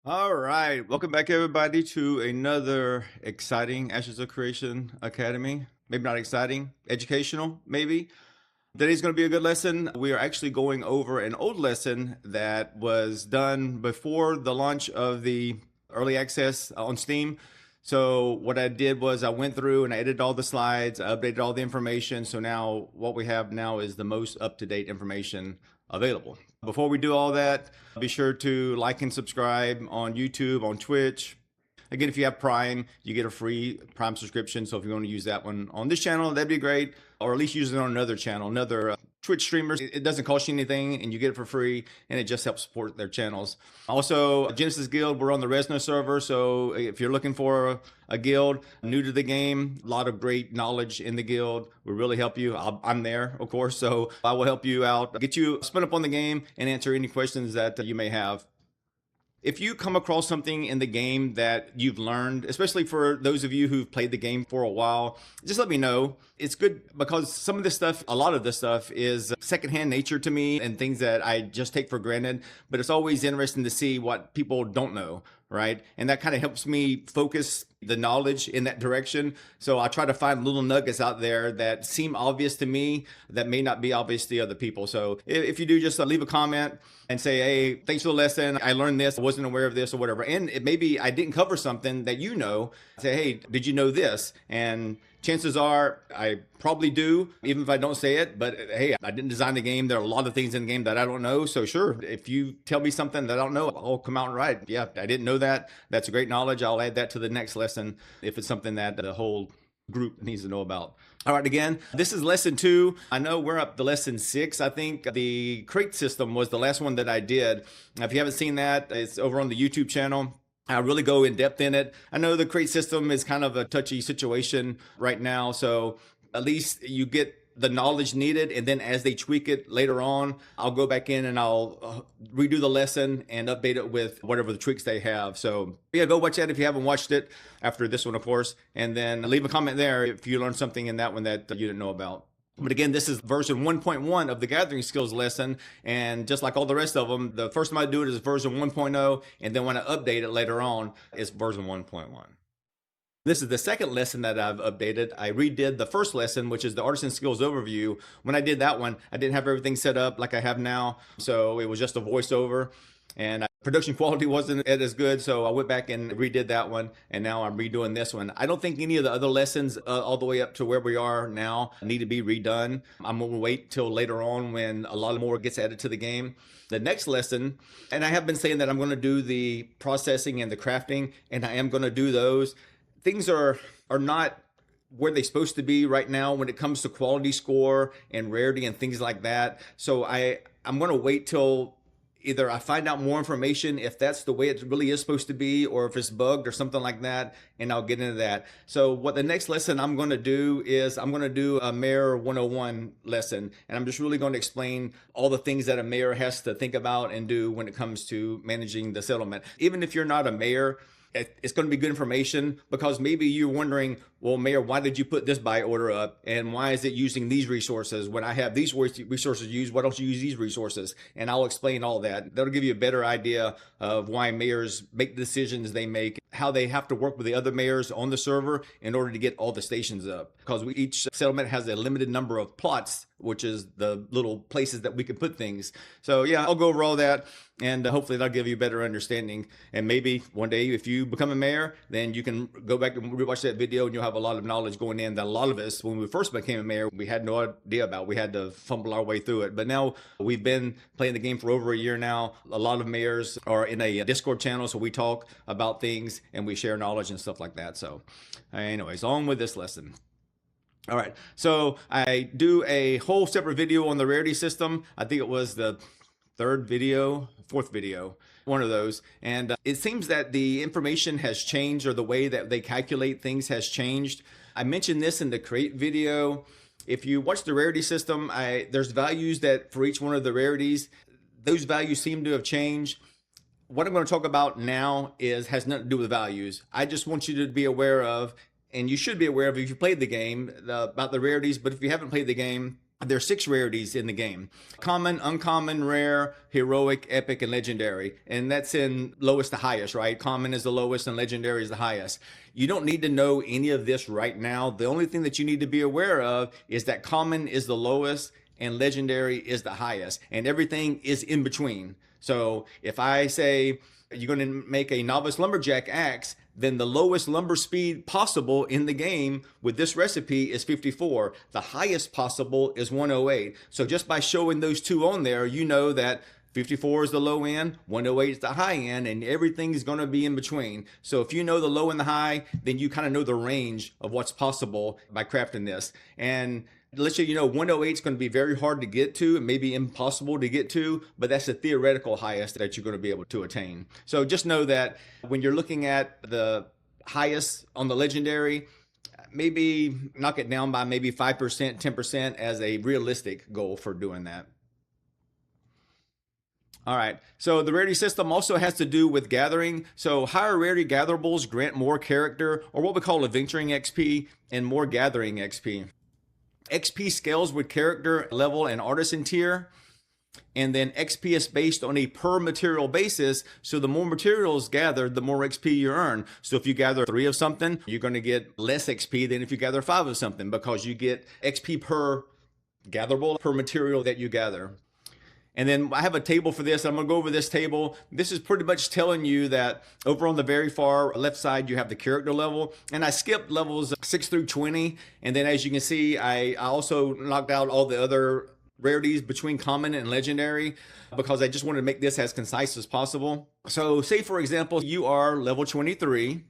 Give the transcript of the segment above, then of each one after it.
All right, welcome back everybody to another exciting Ashes of Creation Academy. Maybe not exciting, educational, maybe. Today's going to be a good lesson. We are actually going over an old lesson that was done before the launch of the early access on Steam. So what I did was I went through and I edited all the slides, I updated all the information. So now what we have now is the most up-to-date information available. Before we do all that, be sure to like and subscribe on YouTube, on Twitch. Again, if you have Prime, you get a free Prime subscription. So if you want to use that one on this channel, that'd be great. Or at least use it on another channel, another Twitch streamers. It doesn't cost you anything and you get it for free, and it just helps support their channels. Also, Genesis Guild, we're on the Resno server. So if you're looking for a guild new to the game, a lot of great knowledge in the guild. We really help you. I'm there, of course. So I will help you out, get you spun up on the game, and answer any questions that you may have. If you come across something in the game that you've learned, especially for those of you who've played the game for a while, just let me know. It's good because some of this stuff, a lot of this stuff is secondhand nature to me and things that I just take for granted, but it's always interesting to see what people don't know, right? And that kind of helps me focus the knowledge in that direction. So I try to find little nuggets out there that seem obvious to me that may not be obvious to other people. So if you do, just leave a comment and say, hey, thanks for the lesson. I learned this. I wasn't aware of this or whatever. And maybe I didn't cover something that you know. Say, hey, did you know this? And chances are I probably do, even if I don't say it. But hey, I didn't design the game. There are a lot of things in the game that I don't know. So sure, if you tell me something that I don't know, I'll come out and write. Yeah, I didn't know that. That's great knowledge. I'll add that to the next lesson if it's something that the whole group needs to know about. All right, again, this is lesson 2. I know we're up to lesson 6. I think the crate system was the last one that I did. Now, if you haven't seen that, it's over on the YouTube channel. I really go in depth in it. I know the crate system is kind of a touchy situation right now, so at least you get the knowledge needed, and then as they tweak it later on, I'll go back in and I'll redo the lesson and update it with whatever the tweaks they have. So yeah, go watch that if you haven't watched it after this one, of course, and then leave a comment there if you learned something in that one that you didn't know about. But again, this is version 1.1 of the gathering skills lesson. And just like all the rest of them, the first time I do it is version 1.0. And then when I update it later on, it's version 1.1. This is the second lesson that I've updated. I redid the first lesson, which is the Artisan Skills Overview. When I did that one, I didn't have everything set up like I have now. So it was just a voiceover. And production quality wasn't as good, so I went back and redid that one, and now I'm redoing this one. I don't think any of the other lessons all the way up to where we are now need to be redone. I'm going to wait till later on when a lot more gets added to the game. The next lesson, and I have been saying that I'm going to do the processing and the crafting, and I am going to do those. Things are not where they're supposed to be right now when it comes to quality score and rarity and things like that. So I'm going to wait till either I find out more information if that's the way it really is supposed to be, or if it's bugged or something like that, and I'll get into that. So what the next lesson I'm going to do is I'm going to do a Mayor 101 lesson, and I'm just really going to explain all the things that a mayor has to think about and do when it comes to managing the settlement. Even if you're not a mayor, it's going to be good information, because maybe you're wondering, well, Mayor, why did you put this buy order up? And why is it using these resources? When I have these resources used, why don't you use these resources? And I'll explain all that. That'll give you a better idea of why mayors make the decisions they make, how they have to work with the other mayors on the server in order to get all the stations up. Because each settlement has a limited number of plots, which is the little places that we can put things. So yeah, I'll go over all that, and hopefully that'll give you a better understanding. And maybe one day if you become a mayor, then you can go back and rewatch that video, and you'll have a lot of knowledge going in that a lot of us, when we first became a mayor, we had no idea about. We had to fumble our way through it. But now we've been playing the game for over a year now. A lot of mayors are in a Discord channel, so we talk about things and we share knowledge and stuff like that. So anyways, on with this lesson. All right, so I do a whole separate video on the Rarity System. I think it was the fourth video, one of those. And it seems that the information has changed, or the way that they calculate things has changed. I mentioned this in the crate video. If you watch the Rarity System, there's values that for each one of the rarities, those values seem to have changed. What I'm going to talk about now has nothing to do with values. I just want you to be aware of, and you should be aware of if you played the game, about the rarities. But if you haven't played the game, There's 6 rarities in the game: common, uncommon, rare, heroic, epic, and legendary. And that's in lowest to highest, right? Common is the lowest and legendary is the highest. You don't need to know any of this right now. The only thing that you need to be aware of is that common is the lowest and legendary is the highest, and everything is in between. So if I say you're going to make a novice lumberjack axe, then the lowest lumber speed possible in the game with this recipe is 54. The highest possible is 108. So just by showing those two on there, you know that 54 is the low end, 108 is the high end, and everything is going to be in between. So if you know the low and the high, then you kind of know the range of what's possible by crafting this. And let's say, 108 is going to be very hard to get to, and maybe impossible to get to, but that's the theoretical highest that you're going to be able to attain. So just know that when you're looking at the highest on the legendary, maybe knock it down by maybe 5%, 10% as a realistic goal for doing that. All right, so the rarity system also has to do with gathering. So higher rarity gatherables grant more character, or what we call adventuring XP, and more gathering XP. XP scales with character level and artisan tier, and then XP is based on a per material basis. So the more materials gathered, the more XP you earn. So if you gather 3 of something, you're going to get less XP than if you gather 5 of something, because you get XP per gatherable per material that you gather. And then I have a table for this. I'm going to go over this table. This is pretty much telling you that over on the very far left side, you have the character level. And I skipped levels 6 through 20. And then as you can see, I also knocked out all the other rarities between common and legendary, because I just wanted to make this as concise as possible. So say, for example, you are level 23.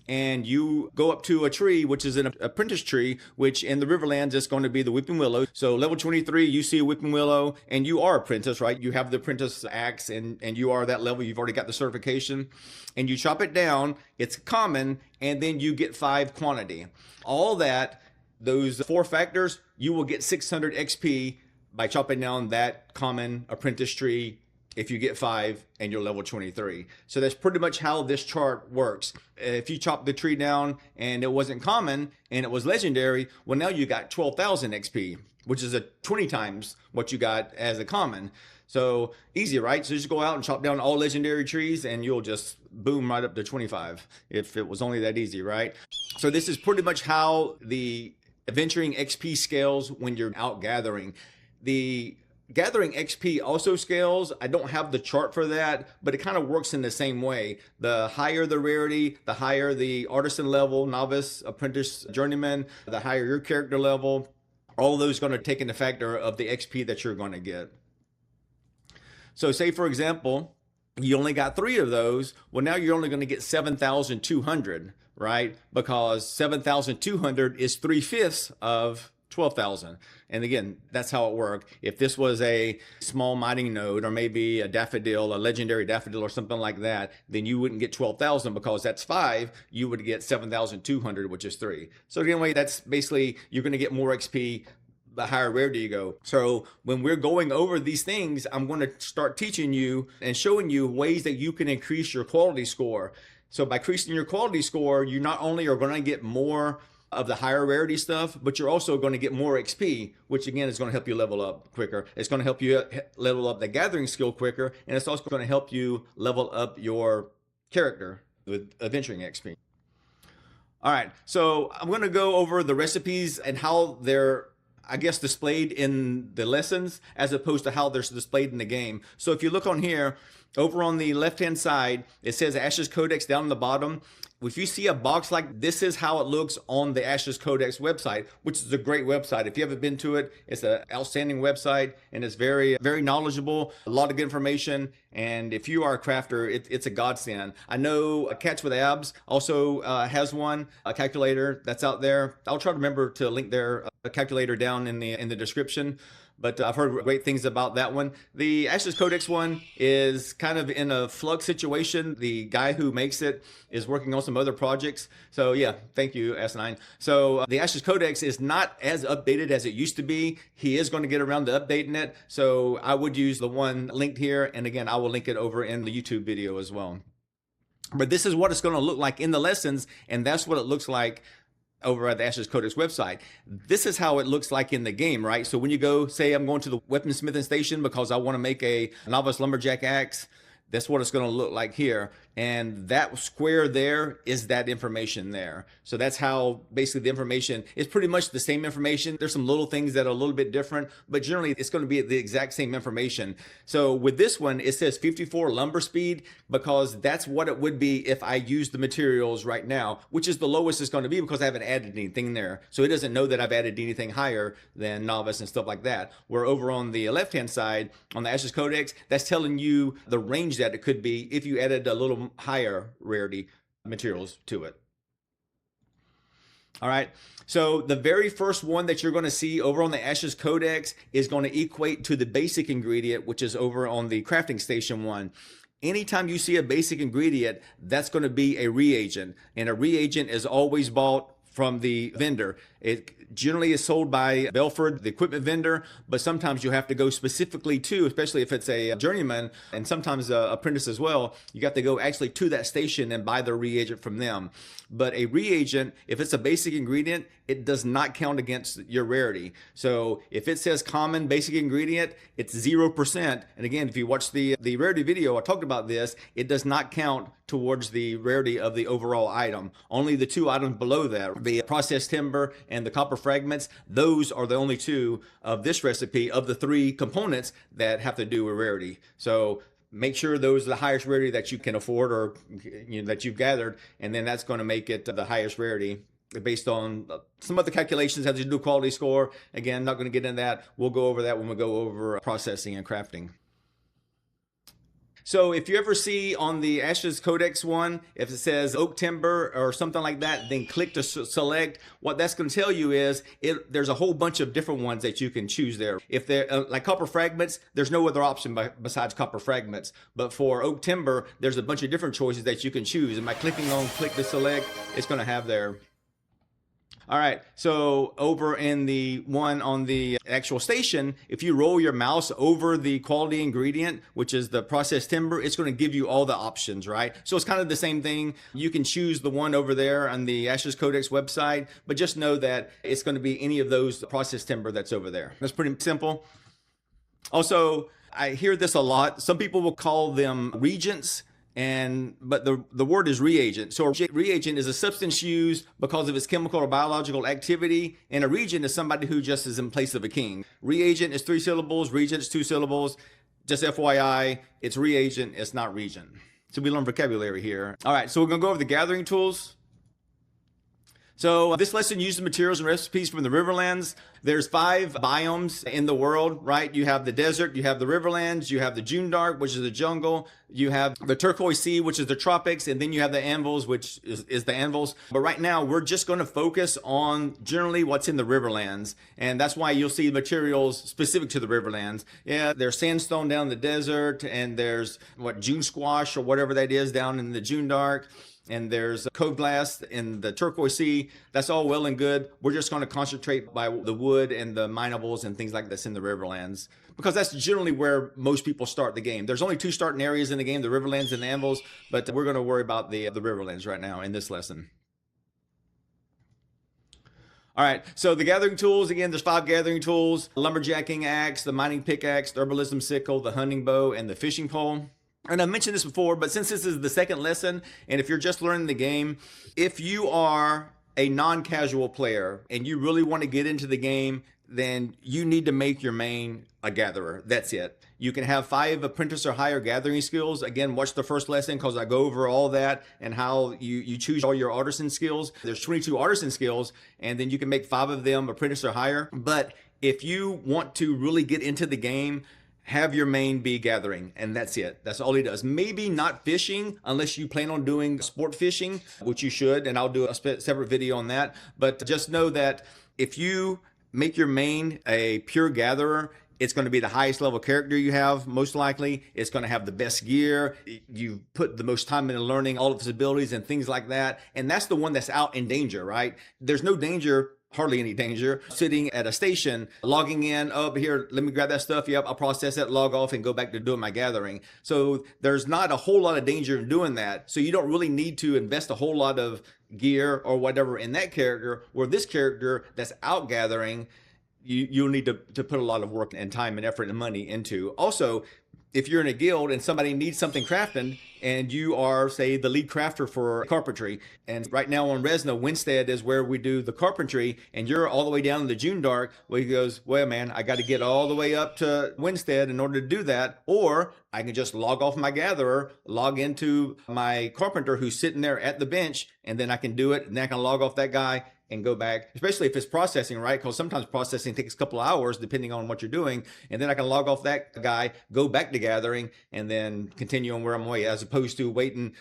And you go up to a tree, which is an apprentice tree, which in the Riverlands is going to be the Weeping Willow. So level 23, you see a Weeping Willow, and you are apprentice, right? You have the apprentice axe, and you are that level. You've already got the certification. And you chop it down, it's common, and then you get 5 quantity. All that, those 4 factors, you will get 600 XP by chopping down that common apprentice tree if you get 5 and you're level 23. So that's pretty much how this chart works. If you chop the tree down and it wasn't common and it was legendary, well, now you got 12,000 XP, which is 20 times what you got as a common. So easy, right? So just go out and chop down all legendary trees and you'll just boom right up to 25 if it was only that easy, right? So this is pretty much how the adventuring XP scales when you're out gathering. The gathering XP also scales. I don't have the chart for that, but it kind of works in the same way. The higher the rarity, the higher the artisan level, novice, apprentice, journeyman, the higher your character level. All of those are going to take into factor of the XP that you're going to get. So say, for example, you only got 3 of those. Well, now you're only going to get 7,200, right? Because 7,200 is 3/5 of 12,000. And again, that's how it worked. If this was a small mining node, or maybe a daffodil, a legendary daffodil or something like that, then you wouldn't get 12,000 because that's 5. You would get 7,200, which is 3. So anyway, that's basically, you're going to get more XP the higher rarity you go. So when we're going over these things, I'm going to start teaching you and showing you ways that you can increase your quality score. So by increasing your quality score, you not only are going to get more of the higher rarity stuff, but you're also going to get more XP, which again is going to help you level up quicker. It's going to help you level up the gathering skill quicker, and it's also going to help you level up your character with adventuring XP. All right, so I'm going to go over the recipes and how they're, I guess, displayed in the lessons as opposed to how they're displayed in the game. So if you look on here, over on the left-hand side, it says Ashes Codex down on the bottom. If you see a box like this, is how it looks on the Ashes Codex website, which is a great website. If you haven't been to it, it's an outstanding website, and it's very, very knowledgeable, a lot of good information. And if you are a crafter, it's a godsend. I know Cats with Abs also has one, a calculator that's out there. I'll try to remember to link their calculator down in the description. But I've heard great things about that one. The Ashes Codex one is kind of in a flux situation. The guy who makes it is working on some other projects. So yeah, thank you, S9. So the Ashes Codex is not as updated as it used to be. He is going to get around to updating it. So I would use the one linked here. And again, I will link it over in the YouTube video as well. But this is what it's going to look like in the lessons. And that's what it looks like over at the Ashes Codex website. This is how it looks like in the game, right? So when you go, say I'm going to the weaponsmithing station because I want to make a novice lumberjack axe, that's what it's going to look like here. And that square there is that information there. So that's how basically the information is pretty much the same information. There's some little things that are a little bit different, but generally it's going to be the exact same information. So with this one, it says 54 lumber speed because that's what it would be if I use the materials right now, which is the lowest it's going to be because I haven't added anything there. So it doesn't know that I've added anything higher than novice and stuff like that. Where over on the left-hand side, on the Ashes Codex, that's telling you the range that it could be if you added a little higher rarity materials to it. All right, so the very first one that you're going to see over on the Ashes Codex is going to equate to the basic ingredient, which is over on the crafting station one. Anytime you see a basic ingredient, that's going to be a reagent, and a reagent is always bought from the vendor. It generally is sold by Belford, the equipment vendor, but sometimes you have to go specifically to, especially if it's a journeyman and sometimes an apprentice as well, you got to go actually to that station and buy the reagent from them. But a reagent, if it's a basic ingredient, it does not count against your rarity. So if it says common basic ingredient, it's 0%. And again, if you watch the rarity video, I talked about this, it does not count towards the rarity of the overall item. Only the two items below that, the processed timber and the copper fragments, those are the only two of this recipe of the three components that have to do with rarity. So make sure those are the highest rarity that you can afford or that you've gathered, and then that's going to make it the highest rarity based on some other calculations, how to do quality score. Again, not going to get into that. We'll go over that when we go over processing and crafting. So if you ever see on the Ashes Codex one, if it says oak timber or something like that, then click to select. What that's going to tell you is there's a whole bunch of different ones that you can choose there. If they're like copper fragments, there's no other option besides copper fragments. But for oak timber, there's a bunch of different choices that you can choose. And by clicking on click to select, it's going to have there. All right, so over in the one on the actual station, if you roll your mouse over the quality ingredient, which is the processed timber, it's going to give you all the options, right? So it's kind of the same thing. You can choose the one over there on the Ashes Codex website, but just know that it's going to be any of those processed timber that's over there. That's pretty simple. Also, I hear this a lot. Some people will call them regents. But the word is reagent. So a reagent is a substance used because of its chemical or biological activity, and a regent is somebody who just is in place of a king. Reagent is 3 syllables, regent is 2 syllables. Just FYI, it's reagent, it's not regent. So we learn vocabulary here. All right, so we're gonna go over the gathering tools. So this lesson uses materials and recipes from the Riverlands. There's 5 biomes in the world, right? You have the desert, you have the Riverlands, you have the June Dark, which is the jungle, you have the Turquoise Sea, which is the tropics, and then you have the anvils, which is the anvils. But right now, we're just going to focus on generally what's in the Riverlands, and that's why you'll see materials specific to the Riverlands. Yeah, there's sandstone down in the desert, and there's June squash or whatever that is down in the June Dark. And there's cove glass in the Turquoise Sea. That's all well and good. We're just going to concentrate by the wood and the minables and things like this in the Riverlands, because that's generally where most people start the game. There's only 2 starting areas in the game, the Riverlands and the anvils, but we're going to worry about the Riverlands right now in this lesson. All right, so the gathering tools, again, there's 5 gathering tools: lumberjacking axe, the mining pickaxe, the herbalism sickle, the hunting bow, and the fishing pole. And I mentioned this before, but since this is the second lesson, and if you're just learning the game, if you are a non-casual player and you really want to get into the game, then you need to make your main a gatherer. That's it. You can have 5 apprentice or higher gathering skills. Again, watch the first lesson because I go over all that and how you choose all your artisan skills. There's 22 artisan skills, and then you can make 5 of them apprentice or higher. But if you want to really get into the game, have your main be gathering, and that's it. That's all he does. Maybe not fishing unless you plan on doing sport fishing, which you should, and I'll do a separate video on that. But just know that if you make your main a pure gatherer, it's going to be the highest level character you have, most likely. It's going to have the best gear. You put the most time into learning all of his abilities and things like that. And that's the one that's out in danger, right? There's no danger hardly any danger, sitting at a station, logging in, oh, here, let me grab that stuff. Yep, I'll process it, log off, and go back to doing my gathering. So there's not a whole lot of danger in doing that. So you don't really need to invest a whole lot of gear or whatever in that character, where this character that's out gathering, you'll need to put a lot of work and time and effort and money into. Also, if you're in a guild and somebody needs something crafted and you are, say, the lead crafter for carpentry, and right now on Resna, Winstead is where we do the carpentry, and you're all the way down in the June Dark, well, he goes, well, man, I got to get all the way up to Winstead in order to do that, or I can just log off my gatherer, log into my carpenter who's sitting there at the bench, and then I can do it, and then I can log off that guy and go back, especially if it's processing, right? Because sometimes processing takes a couple of hours depending on what you're doing. And then I can log off that guy, go back to gathering, and then continue on where I'm away, as opposed to waiting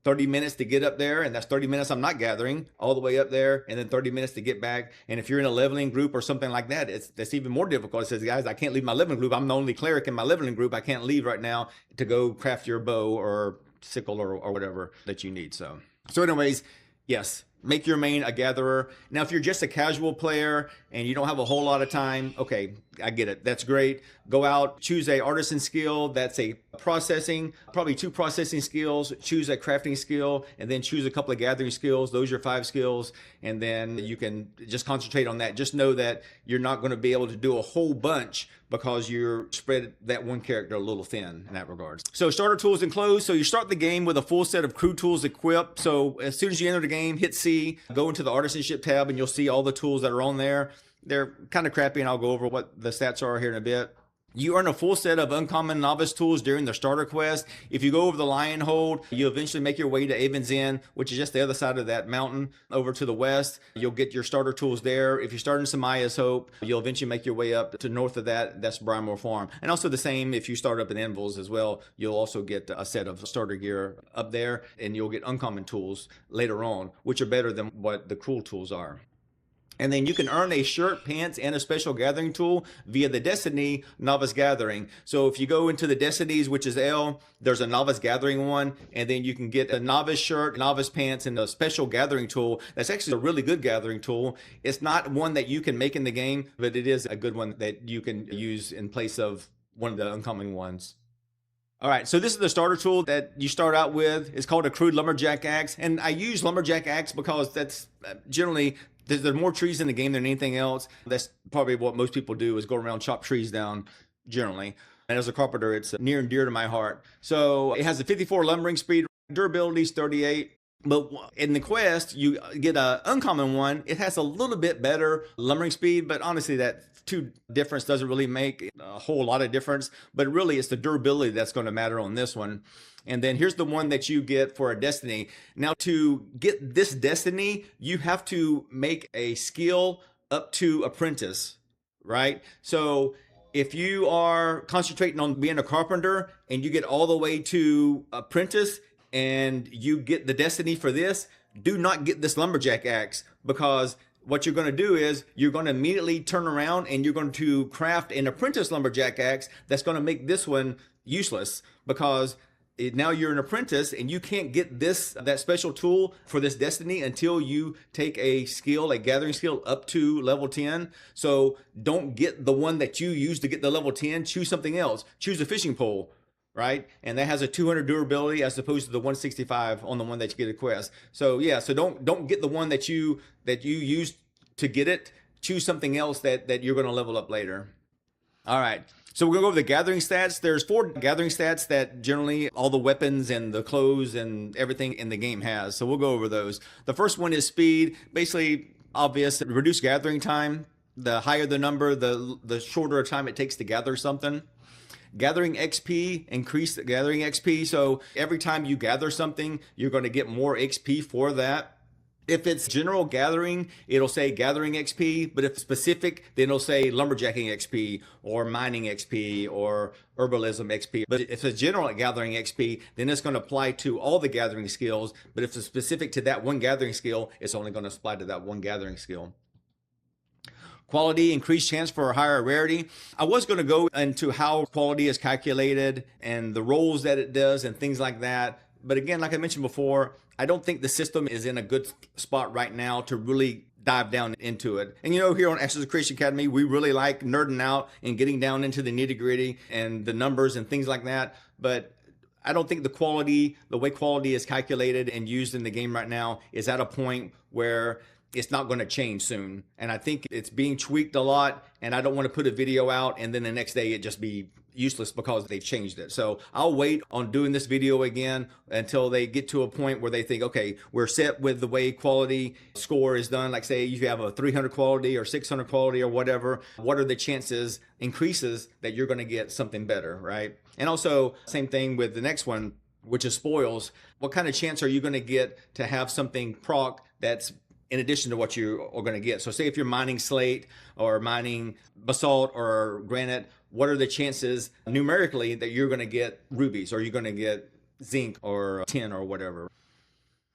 30 minutes to get up there, and that's 30 minutes I'm not gathering, all the way up there, and then 30 minutes to get back. And if you're in a leveling group or something like that, that's even more difficult. It says, guys, I can't leave my leveling group. I'm the only cleric in my leveling group. I can't leave right now to go craft your bow or sickle or whatever that you need. So anyways, yes, make your main a gatherer. Now, if you're just a casual player and you don't have a whole lot of time, okay, I get it. That's great. Go out, choose a artisan skill. That's a processing, probably 2 processing skills. Choose a crafting skill, and then choose a couple of gathering skills. Those are your 5 skills. And then you can just concentrate on that. Just know that you're not going to be able to do a whole bunch because you're spread that one character a little thin in that regards. So starter tools and clothes. So you start the game with a full set of crew tools equipped. So as soon as you enter the game, hit C, go into the artisanship tab, and you'll see all the tools that are on there. They're kind of crappy, and I'll go over what the stats are here in a bit. You earn a full set of uncommon novice tools during the starter quest. If you go over the Lion Hold, you eventually make your way to Avon's Inn, which is just the other side of that mountain over to the west. You'll get your starter tools there. If you start in Samaya's Hope, you'll eventually make your way up to north of that. That's Brimore Farm. And also the same if you start up in Envils as well. You'll also get a set of starter gear up there, and you'll get uncommon tools later on, which are better than what the cruel tools are. And then you can earn a shirt, pants, and a special gathering tool via the Destiny Novice Gathering. So if you go into the Destinies, which is L, there's a Novice Gathering one, and then you can get a Novice shirt, Novice pants, and a special gathering tool. That's actually a really good gathering tool. It's not one that you can make in the game, but it is a good one that you can use in place of one of the uncommon ones. All right, so this is the starter tool that you start out with. It's called a crude lumberjack axe, and I use lumberjack axe because that's generally, there's more trees in the game than anything else. That's probably what most people do, is go around, chop trees down generally. And as a carpenter, it's near and dear to my heart. So it has a 54 lumbering speed, durability is 38. But in the quest, you get an uncommon one. It has a little bit better lumbering speed, but honestly, that 2 difference doesn't really make a whole lot of difference. But really, it's the durability that's going to matter on this one. And then here's the one that you get for a Destiny. Now, to get this Destiny, you have to make a skill up to Apprentice, right? So if you are concentrating on being a carpenter and you get all the way to Apprentice and you get the Destiny for this, do not get this lumberjack axe, because what you're going to do is you're going to immediately turn around and you're going to craft an Apprentice lumberjack axe that's going to make this one useless, because now you're an apprentice and you can't get that special tool for this Destiny until you take a skill, a gathering skill, up to level 10. So don't get the one that you use to get the level 10. Choose something else. Choose a fishing pole, right? And that has a 200 durability as opposed to the 165 on the one that you get a quest. So yeah, so don't get the one that you use to get it. Choose something else that you're going to level up later. All right. So we're going to go over the gathering stats. There's 4 gathering stats that generally all the weapons and the clothes and everything in the game has. So we'll go over those. The first one is speed. Basically, obvious, reduced gathering time. The higher the number, the shorter a time it takes to gather something. Gathering XP, increase the gathering XP. So every time you gather something, you're going to get more XP for that. If it's general gathering, it'll say gathering XP, but if it's specific, then it'll say lumberjacking XP or mining XP or herbalism XP. But if it's general gathering XP, then it's going to apply to all the gathering skills. But if it's specific to that one gathering skill, it's only going to apply to that one gathering skill. Quality, increased chance for a higher rarity. I was going to go into how quality is calculated and the roles that it does and things like that. But again, like I mentioned before, I don't think the system is in a good spot right now to really dive down into it. And here on Ashes of Creation Academy, we really like nerding out and getting down into the nitty gritty and the numbers and things like that. But I don't think the way quality is calculated and used in the game right now is at a point where it's not going to change soon. And I think it's being tweaked a lot, and I don't want to put a video out and then the next day it just be useless because they've changed it. So I'll wait on doing this video again until they get to a point where they think, okay, we're set with the way quality score is done. Like say you have a 300 quality or 600 quality or whatever, what are the chances increases that you're going to get something better, right? And also same thing with the next one, which is spoils. What kind of chance are you going to get to have something proc that's in addition to what you are going to get? So say if you're mining slate or mining basalt or granite, what are the chances numerically that you're going to get rubies or you're going to get zinc or tin or whatever?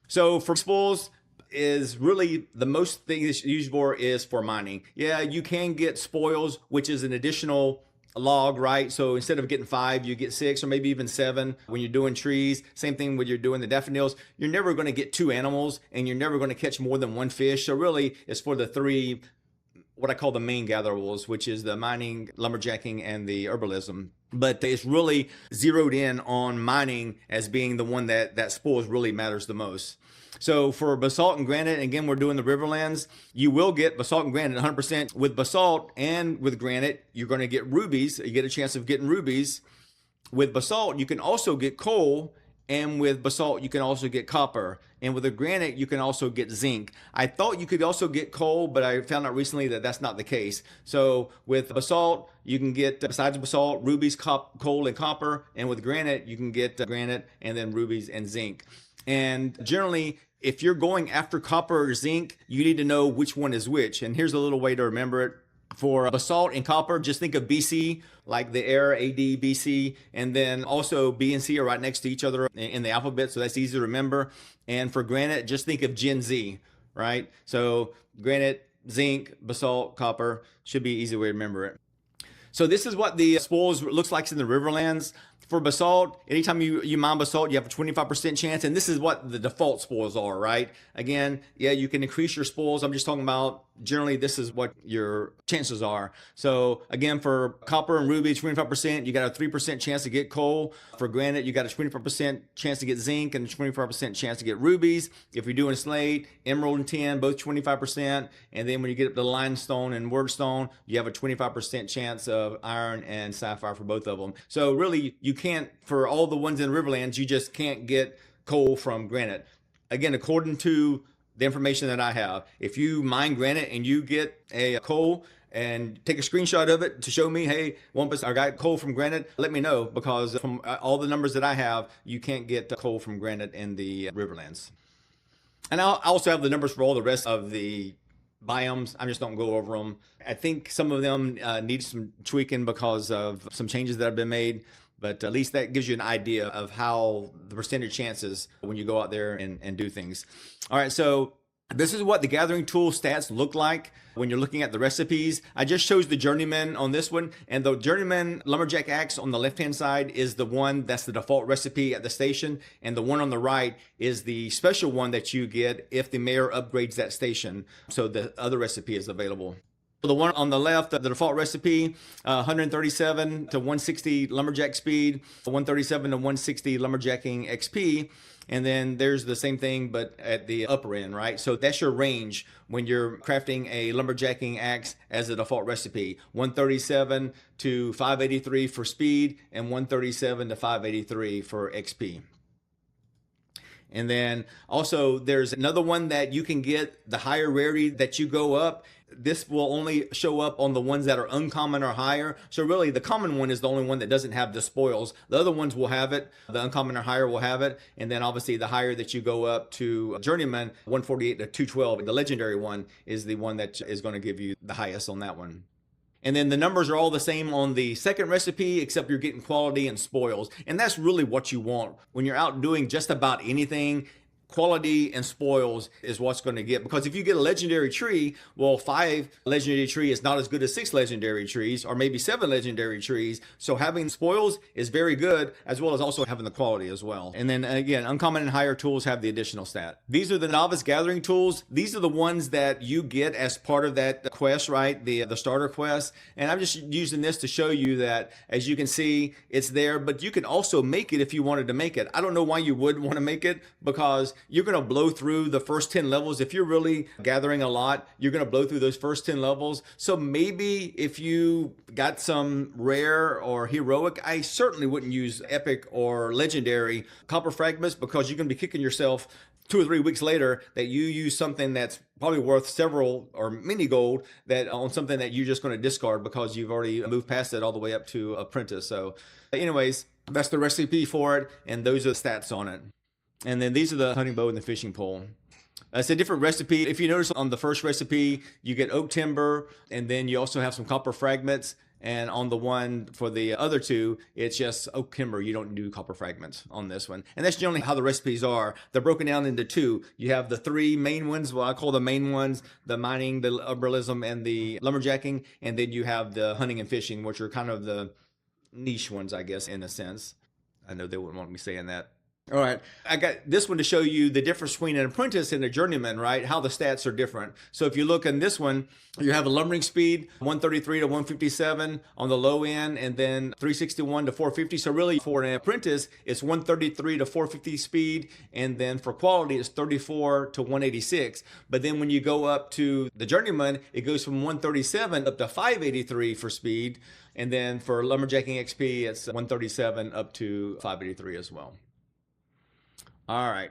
So for spoils is really the most thing it's used for is for mining. Yeah, you can get spoils, which is an additional log, right? So instead of getting 5, you get 6 or maybe even 7 when you're doing trees. Same thing when you're doing the daffodils. You're never going to get 2 animals and you're never going to catch more than 1 fish. So really it's for the 3, what I call the main gatherables, which is the mining, lumberjacking, and the herbalism. But it's really zeroed in on mining as being the one that spoils really matters the most. So for basalt and granite, again, we're doing the Riverlands. You will get basalt and granite 100%. With basalt and with granite, you're going to get rubies. You get a chance of getting rubies. With basalt, you can also get coal. And with basalt, you can also get copper. And with the granite, you can also get zinc. I thought you could also get coal, but I found out recently that that's not the case. So with basalt, you can get, besides basalt, rubies, coal, and copper. And with granite, you can get granite and then rubies and zinc. And generally, if you're going after copper or zinc, you need to know which one is which. And here's a little way to remember it. For basalt and copper, just think of BC, like the era AD, BC, and then also B and C are right next to each other in the alphabet, so that's easy to remember. And for granite, just think of Gen Z, right? So granite, zinc, basalt, copper should be an easy way to remember it. So this is what the spoils looks like in the Riverlands. For basalt, anytime you mine basalt, you have a 25% chance, and this is what the default spoils are, right? Again, yeah, you can increase your spoils. I'm just talking about generally this is what your chances are. So again, for copper and ruby, 25%, you got a 3% chance to get coal. For granite, you got a 25% chance to get zinc and a 25% chance to get rubies. If you're doing slate, emerald and tin, both 25%. And then when you get up to limestone and wordstone, you have a 25% chance of iron and sapphire for both of them. So really, you can't, for all the ones in Riverlands, you just can't get coal from granite. Again, according to the information that I have, if you mine granite and you get a coal and take a screenshot of it to show me, hey, Wampus, I got coal from granite, let me know, because from all the numbers that I have, you can't get coal from granite in the Riverlands. And I also have the numbers for all the rest of the biomes. I just don't go over them. I think some of them need some tweaking because of some changes that have been made. But at least that gives you an idea of how the percentage chances when you go out there and do things. All right, so this is what the gathering tool stats look like when you're looking at the recipes. I just chose the Journeyman on this one, and the Journeyman Lumberjack Axe on the left-hand side is the one that's the default recipe at the station, and the one on the right is the special one that you get if the mayor upgrades that station. So the other recipe is available. The one on the left, the default recipe, 137 to 160 lumberjack speed, 137 to 160 lumberjacking XP. And then there's the same thing, but at the upper end, right? So that's your range when you're crafting a lumberjacking axe as a default recipe. 137 to 583 for speed and 137 to 583 for XP. And then also there's another one that you can get the higher rarity that you go up. This will only show up on the ones that are uncommon or higher. So really the common one is the only one that doesn't have the spoils. The other ones will have it. The uncommon or higher will have it. And then obviously the higher that you go up to Journeyman, 148 to 212, the legendary one is the one that is going to give you the highest on that one. And then the numbers are all the same on the second recipe, except you're getting quality and spoils. And that's really what you want when you're out doing just about anything. quality and spoils is what's going to get. Because if you get a legendary tree, well, 5 legendary tree is not as good as 6 legendary trees, or maybe 7 legendary trees. So having spoils is very good, as well as also having the quality as well. And then again, uncommon and higher tools have the additional stat. These are the novice gathering tools. These are the ones that you get as part of that quest, right? The starter quest. And I'm just using this to show you that, as you can see, it's there, but you can also make it if you wanted to make it. I don't know why you would want to make it, because you're going to blow through the first 10 levels. If you're really gathering a lot, you're going to blow through those first 10 levels. So maybe if you got some rare or heroic, I certainly wouldn't use epic or legendary copper fragments, because you're going to be kicking yourself 2 or 3 weeks later that you use something that's probably worth several or many gold that on something that you're just going to discard because you've already moved past it all the way up to apprentice. So anyways, that's the recipe for it, and those are the stats on it. And then these are the hunting bow and the fishing pole. It's a different recipe. If you notice on the first recipe, you get oak timber, and then you also have some copper fragments. And on the one for the other two, it's just oak timber. You don't do copper fragments on this one. And that's generally how the recipes are. They're broken down into 2. You have the 3 main ones, what I call the main ones, the mining, the herbalism, and the lumberjacking. And then you have the hunting and fishing, which are kind of the niche ones, I guess, in a sense. I know they wouldn't want me saying that. All right, I got this one to show you the difference between an apprentice and a journeyman, right? How the stats are different. So if you look in this one, you have a lumbering speed, 133 to 157 on the low end, and then 361 to 450. So really for an apprentice, it's 133 to 450 speed, and then for quality, it's 34 to 186. But then when you go up to the journeyman, it goes from 137 up to 583 for speed, and then for lumberjacking XP, it's 137 up to 583 as well. All right.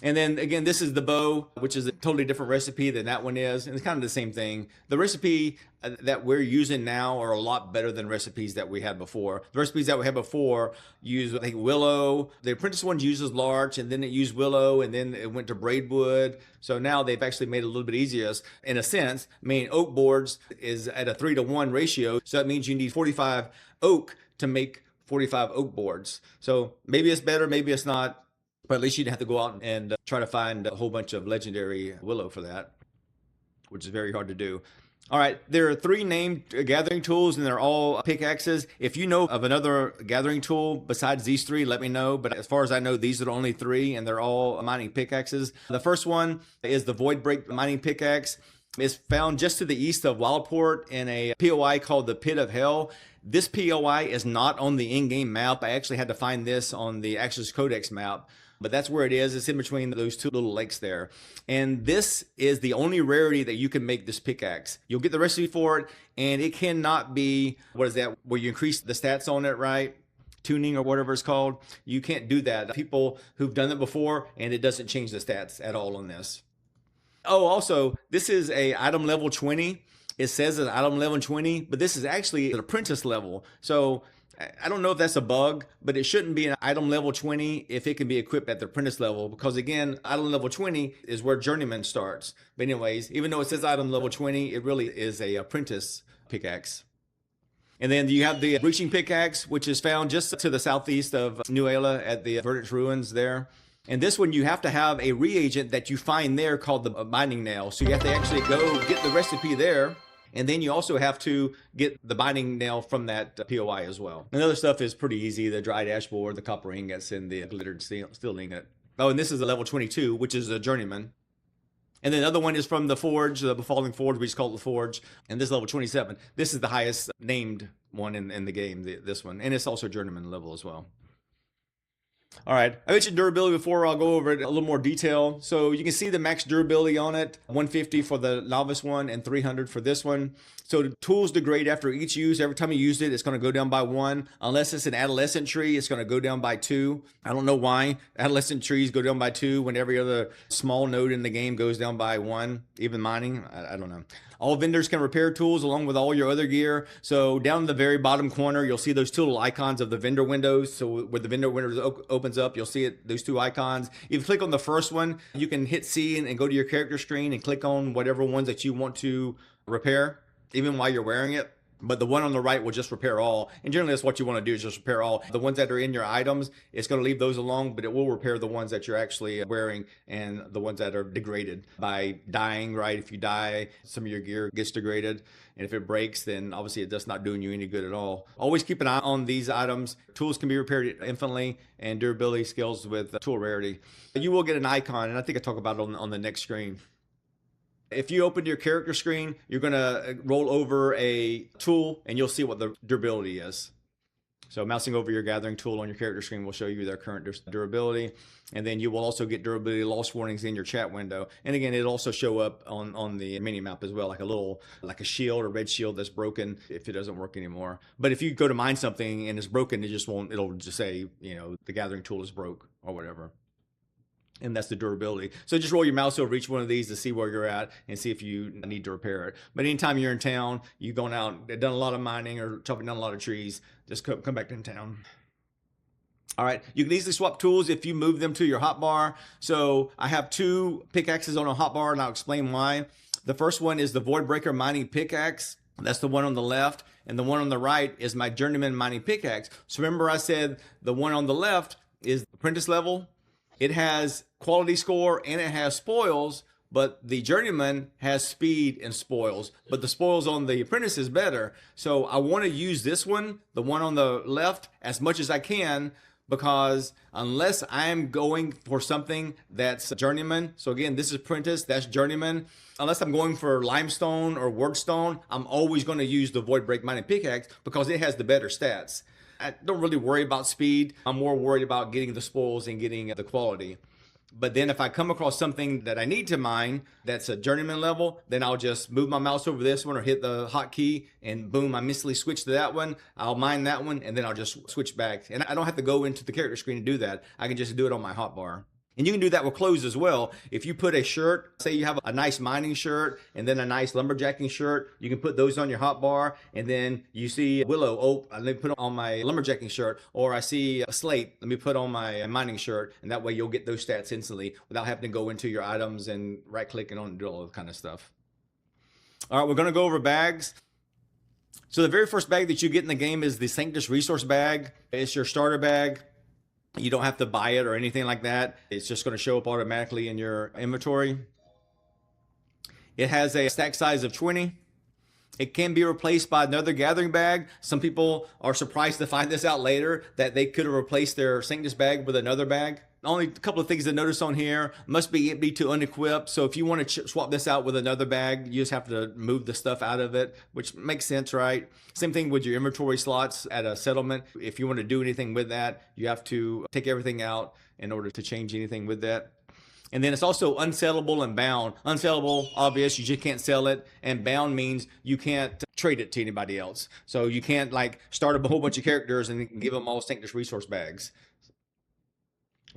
And then again, this is the bow, which is a totally different recipe than that one is. And it's kind of the same thing. The recipe that we're using now are a lot better than recipes that we had before. The recipes that we had before use, I think, willow. The apprentice one uses larch, and then it used willow, and then it went to braidwood. So now they've actually made it a little bit easier in a sense. I mean, oak boards is at a 3-to-1 ratio. So that means you need 45 oak to make 45 oak boards. So maybe it's better, maybe it's not. But at least you didn't have to go out and try to find a whole bunch of legendary willow for that, which is very hard to do. All right, there are 3 named gathering tools, and they're all pickaxes. If you know of another gathering tool besides these 3, let me know. But as far as I know, these are the only 3, and they're all mining pickaxes. The first one is the Void Break mining pickaxe. It's found just to the east of Wildport in a POI called the Pit of Hell. This POI is not on the in-game map. I actually had to find this on the Axis Codex map. But that's where it is. It's in between those 2 little lakes there. And this is the only rarity that you can make this pickaxe. You'll get the recipe for it, and it cannot be, what is that, where you increase the stats on it, right? Tuning or whatever it's called. You can't do that. People who've done it before, and it doesn't change the stats at all on this. Oh, also, this is a item level 20. It says it's item level 20, but this is actually an apprentice level. So I don't know if that's a bug, but it shouldn't be an item level 20 if it can be equipped at the apprentice level, because again, item level 20 is where journeyman starts. But anyways, even though it says item level 20, it really is a apprentice pickaxe. And then you have the breaching pickaxe, which is found just to the southeast of New Ayla at the Verdant Ruins there. And this one, you have to have a reagent that you find there called the binding nail. So you have to actually go get the recipe there. And then you also have to get the binding nail from that POI as well. And other stuff is pretty easy. The dried ash board, the copper ingots, and the glittered steel ingot. Oh, and this is a level 22, which is a journeyman. And then the other one is from the forge, the Befalling Forge, we just call it the forge. And this is level 27. This is the highest named one in the game, this one. And it's also a journeyman level as well. All right, I mentioned durability before. I'll go over it in a little more detail. So you can see the max durability on it, 150 for the novice one and 300 for this one. So the tools degrade after each use. Every time you use it, it's going to go down by 1. Unless it's an adolescent tree, it's going to go down by 2. I don't know why adolescent trees go down by 2 when every other small node in the game goes down by 1, even mining. I don't know. All vendors can repair tools along with all your other gear. So down in the very bottom corner, you'll see those 2 little icons of the vendor windows. So where the vendor window opens up, you'll see it, those 2 icons. If you click on the first one, you can hit C and go to your character screen and click on whatever ones that you want to repair, even while you're wearing it. But the one on the right will just repair all. And generally that's what you want to do, is just repair all. The ones that are in your items, it's going to leave those alone, but it will repair the ones that you're actually wearing and the ones that are degraded by dying, right? If you die, some of your gear gets degraded. And if it breaks, then obviously it's just not doing you any good at all. Always keep an eye on these items. Tools can be repaired infinitely, and durability scales with tool rarity. You will get an icon, and I think I talk about it on the next screen. If you open your character screen, you're going to roll over a tool and you'll see what the durability is. So mousing over your gathering tool on your character screen will show you their current durability. And then you will also get durability loss warnings in your chat window. And again, it'll also show up on the mini map as well, like a shield or red shield that's broken if it doesn't work anymore. But if you go to mine something and it's broken, it'll just say, the gathering tool is broke or whatever. And that's the durability. So just roll your mouse over each one of these to see where you're at and see if you need to repair it. But anytime you're in town, you've gone out, done a lot of mining or chopping down a lot of trees, just come back in town. All right, you can easily swap tools if you move them to your hotbar. So I have 2 pickaxes on a hotbar, and I'll explain why. The first one is the Voidbreaker mining pickaxe. That's the one on the left. And the one on the right is my Journeyman mining pickaxe. So remember I said the one on the left is apprentice level. It has quality score and it has spoils, but the Journeyman has speed and spoils, but the spoils on the apprentice is better. So I want to use this one, the one on the left, as much as I can, because unless I'm going for something that's Journeyman, so again, this is apprentice, that's Journeyman, unless I'm going for limestone or wordstone, I'm always going to use the Voidbreak mining pickaxe because it has the better stats. I don't really worry about speed. I'm more worried about getting the spoils and getting the quality. But then if I come across something that I need to mine that's a Journeyman level, then I'll just move my mouse over this one or hit the hotkey and boom, I instantly switch to that one. I'll mine that one and then I'll just switch back. And I don't have to go into the character screen to do that. I can just do it on my hotbar. And you can do that with clothes as well. If you put a shirt, say you have a nice mining shirt and then a nice lumberjacking shirt, you can put those on your hotbar, and then you see Willow, oh, let me put it on my lumberjacking shirt, or I see a Slate, let me put on my mining shirt, and that way you'll get those stats instantly without having to go into your items and right clicking on and do all that kind of stuff. All right, we're gonna go over bags. So the very first bag that you get in the game is the Sanctus Resource Bag. It's your starter bag. You don't have to buy it or anything like that. It's just going to show up automatically in your inventory. It has a stack size of 20. It can be replaced by another gathering bag. Some people are surprised to find this out later, that they could have replaced their Sanctus bag with another bag. Only a couple of things to notice on here. Must be empty to unequip. So if you want to swap this out with another bag, you just have to move the stuff out of it, which makes sense, right? Same thing with your inventory slots at a settlement. If you want to do anything with that, you have to take everything out in order to change anything with that. And then it's also unsellable and bound. Unsellable, obvious, you just can't sell it. And bound means you can't trade it to anybody else. So you can't like start a whole bunch of characters and give them all Sanctus Resource bags.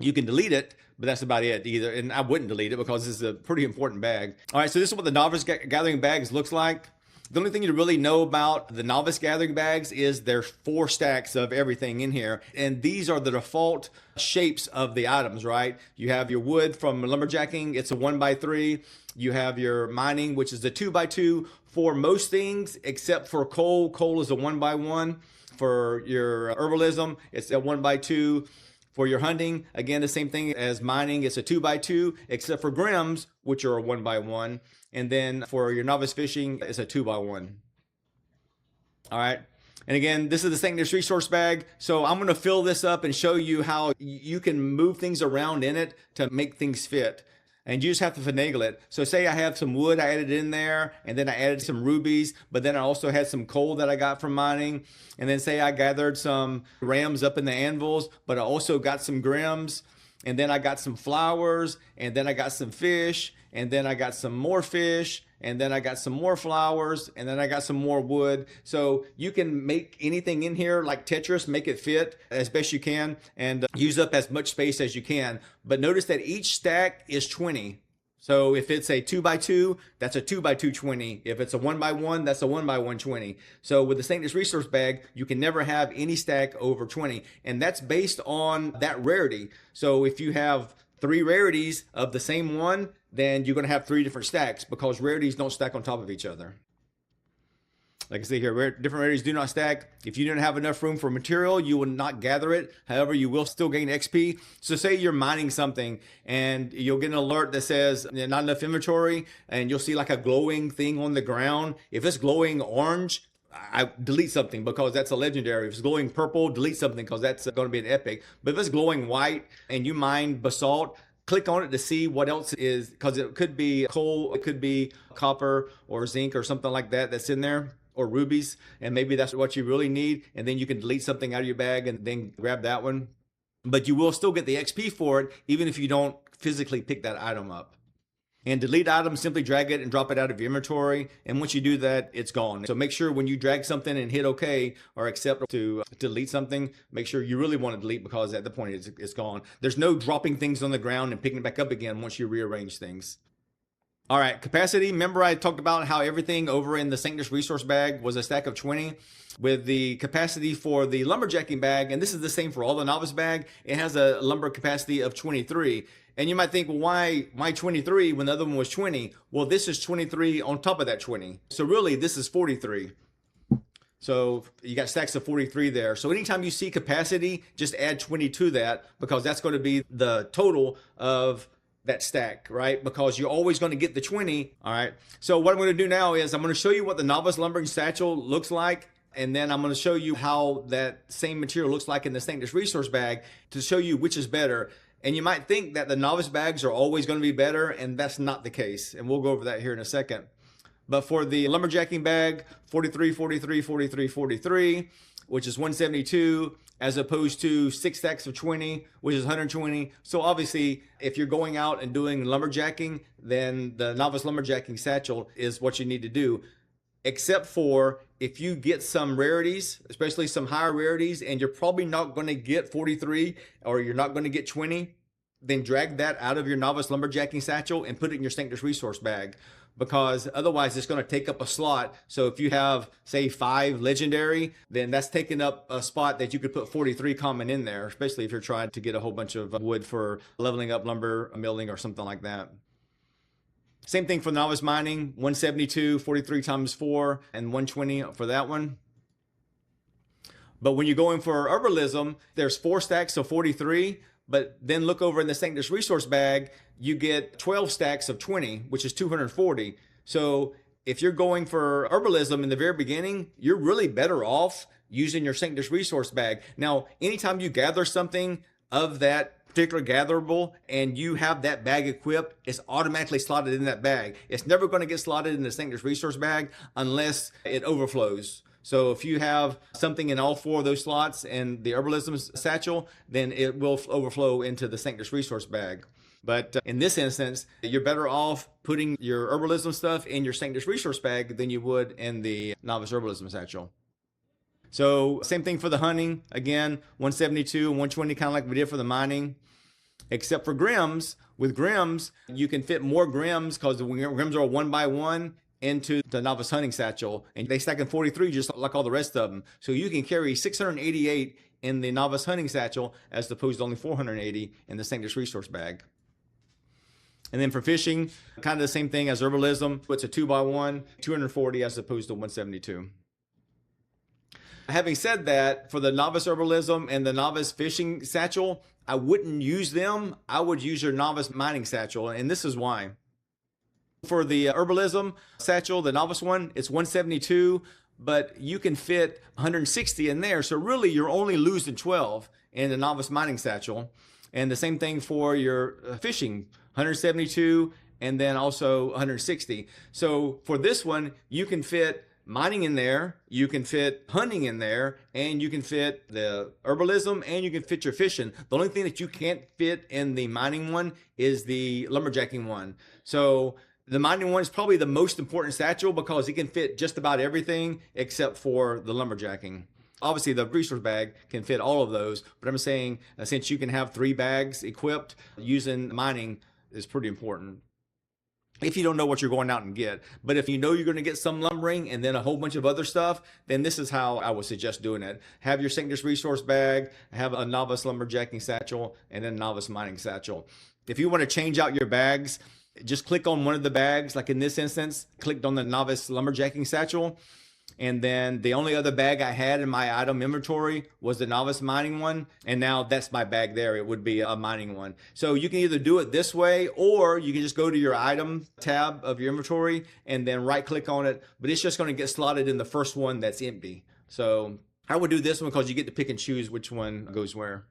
You can delete it, but that's about it either. And I wouldn't delete it because this is a pretty important bag. All right, so this is what the Novice Gathering Bags looks like. The only thing you really know about the Novice Gathering Bags is there's 4 stacks of everything in here. And these are the default shapes of the items, right? You have your wood from lumberjacking, it's a 1x3. You have your mining, which is a 2x2 for most things, except for coal. Coal is a 1x1. For your herbalism, it's a 1x2. For your hunting, again, the same thing as mining. It's a 2x2, except for grims, which are a 1x1. And then for your novice fishing, it's a 2x1. All right. And again, this is the Sanctus Resource Bag. So I'm going to fill this up and show you how you can move things around in it to make things fit. And you just have to finagle it. So say I have some wood I added in there, and then I added some rubies, but then I also had some coal that I got from mining. And then say I gathered some rams up in the anvils, but I also got some grims, and then I got some flowers, and then I got some fish, and then I got some more fish, and then I got some more flowers, and then I got some more wood. So you can make anything in here like Tetris, make it fit as best you can and use up as much space as you can. But notice that each stack is 20. So if it's a 2x2, that's a 2x2 20. If it's a 1x1, that's a 1x1 20. So with the Sanctus Resource Bag, you can never have any stack over 20. And that's based on that rarity. So if you have 3 rarities of the same one, then you're going to have 3 different stacks because rarities don't stack on top of each other. Like I say here, different rarities do not stack. If you didn't have enough room for material, you will not gather it. However, you will still gain XP. So say you're mining something and you'll get an alert that says not enough inventory, and you'll see like a glowing thing on the ground. If it's glowing orange, I delete something because that's a legendary. If it's glowing purple, delete something because that's going to be an epic. But if it's glowing white and you mine basalt, click on it to see what else is, because it could be coal, it could be copper or zinc or something like that that's in there, or rubies, and maybe that's what you really need, and then you can delete something out of your bag and then grab that one. But you will still get the XP for it even if you don't physically pick that item up. And delete item, simply drag it and drop it out of your inventory, and once you do that, it's gone. So make sure when you drag something and hit OK or accept to delete something, make sure you really want to delete, because at the point it's gone. There's no dropping things on the ground and picking it back up again once you rearrange things. All right, capacity. Remember I talked about how everything over in the Sanctus resource bag was a stack of 20 with the capacity for the lumberjacking bag, and this is the same for all the novice bag. It has a lumber capacity of 23. And you might think, well, why 23 when the other one was 20? Well, this is 23 on top of that 20. So really, this is 43. So you got stacks of 43 there. So anytime you see capacity, just add 20 to that, because that's going to be the total of that stack, right? Because you're always going to get the 20. All right. So what I'm going to do now is I'm going to show you what the novice lumbering satchel looks like. And then I'm going to show you how that same material looks like in the Sanctus resource bag to show you which is better. And you might think that the novice bags are always going to be better, and that's not the case. And we'll go over that here in a second. But for the lumberjacking bag, 43, 43, 43, 43, which is 172, as opposed to 6 stacks of 20, which is 120. So obviously, if you're going out and doing lumberjacking, then the novice lumberjacking satchel is what you need to do. Except for if you get some rarities, especially some higher rarities, and you're probably not going to get 43 or you're not going to get 20, then drag that out of your novice lumberjacking satchel and put it in your Sanctus resource bag, because otherwise it's going to take up a slot. So if you have, say, 5 legendary, then that's taking up a spot that you could put 43 common in there, especially if you're trying to get a whole bunch of wood for leveling up lumber milling or something like that. Same thing for novice mining, 172, 43 times 4, and 120 for that one. But when you're going for herbalism, there's 4 stacks of 43, but then look over in the Sanctus resource bag, you get 12 stacks of 20, which is 240. So if you're going for herbalism in the very beginning, you're really better off using your Sanctus resource bag. Now, anytime you gather something of that particular gatherable and you have that bag equipped, it's automatically slotted in that bag. It's never going to get slotted in the Sanctus resource bag unless it overflows. So if you have something in all 4 of those slots and the herbalism satchel, then it will overflow into the Sanctus resource bag. But in this instance, you're better off putting your herbalism stuff in your Sanctus resource bag than you would in the novice herbalism satchel. So same thing for the hunting. Again, 172 and 120, kind of like we did for the mining. Except for Grims. With Grims, you can fit more Grims because the Grims are 1 by 1 into the novice hunting satchel, and they stack in 43 just like all the rest of them. So you can carry 688 in the novice hunting satchel as opposed to only 480 in the Sanctus resource bag. And then for fishing, kind of the same thing as herbalism. It's a 2 by 1, 240 as opposed to 172. Having said that, for the novice herbalism and the novice fishing satchel, I wouldn't use them. I would use your novice mining satchel, and this is why. For the herbalism satchel, the novice one, it's 172, but you can fit 160 in there. So really, you're only losing 12 in the novice mining satchel. And the same thing for your fishing, 172, and then also 160. So for this one, you can fit mining in there, you can fit hunting in there, and you can fit the herbalism, and you can fit your fishing. The only thing that you can't fit in the mining one is the lumberjacking one. So the mining one is probably the most important satchel because it can fit just about everything except for the lumberjacking. Obviously, the resource bag can fit all of those, but I'm saying since you can have 3 bags equipped, using mining is pretty important. If you don't know what you're going out and get. But if you know you're going to get some lumbering and then a whole bunch of other stuff, then this is how I would suggest doing it. Have your Sanctus resource bag, have a novice lumberjacking satchel, and then novice mining satchel. If you want to change out your bags, just click on one of the bags. Like in this instance, clicked on the novice lumberjacking satchel. And then the only other bag I had in my item inventory was the novice mining one. And now that's my bag there. It would be a mining one. So you can either do it this way, or you can just go to your item tab of your inventory and then right click on it. But it's just going to get slotted in the first one that's empty. So I would do this one because you get to pick and choose which one goes where.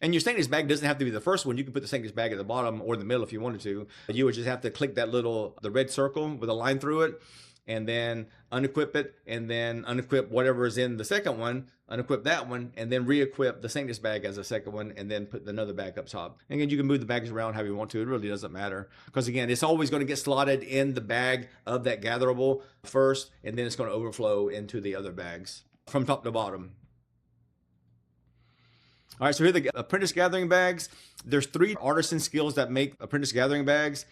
And your stainless bag doesn't have to be the first one. You can put the stainless bag at the bottom or the middle if you wanted to. You would just have to click that the red circle with a line through it, and then unequip it, and then unequip whatever is in the second one, unequip that one, and then re-equip the stainless bag as a second one, and then put another bag up top. And again, you can move the bags around however you want to. It really doesn't matter. Because again, it's always going to get slotted in the bag of that gatherable first, and then it's going to overflow into the other bags from top to bottom. All right, so here are the apprentice gathering bags. There's 3 artisan skills that make apprentice gathering bags.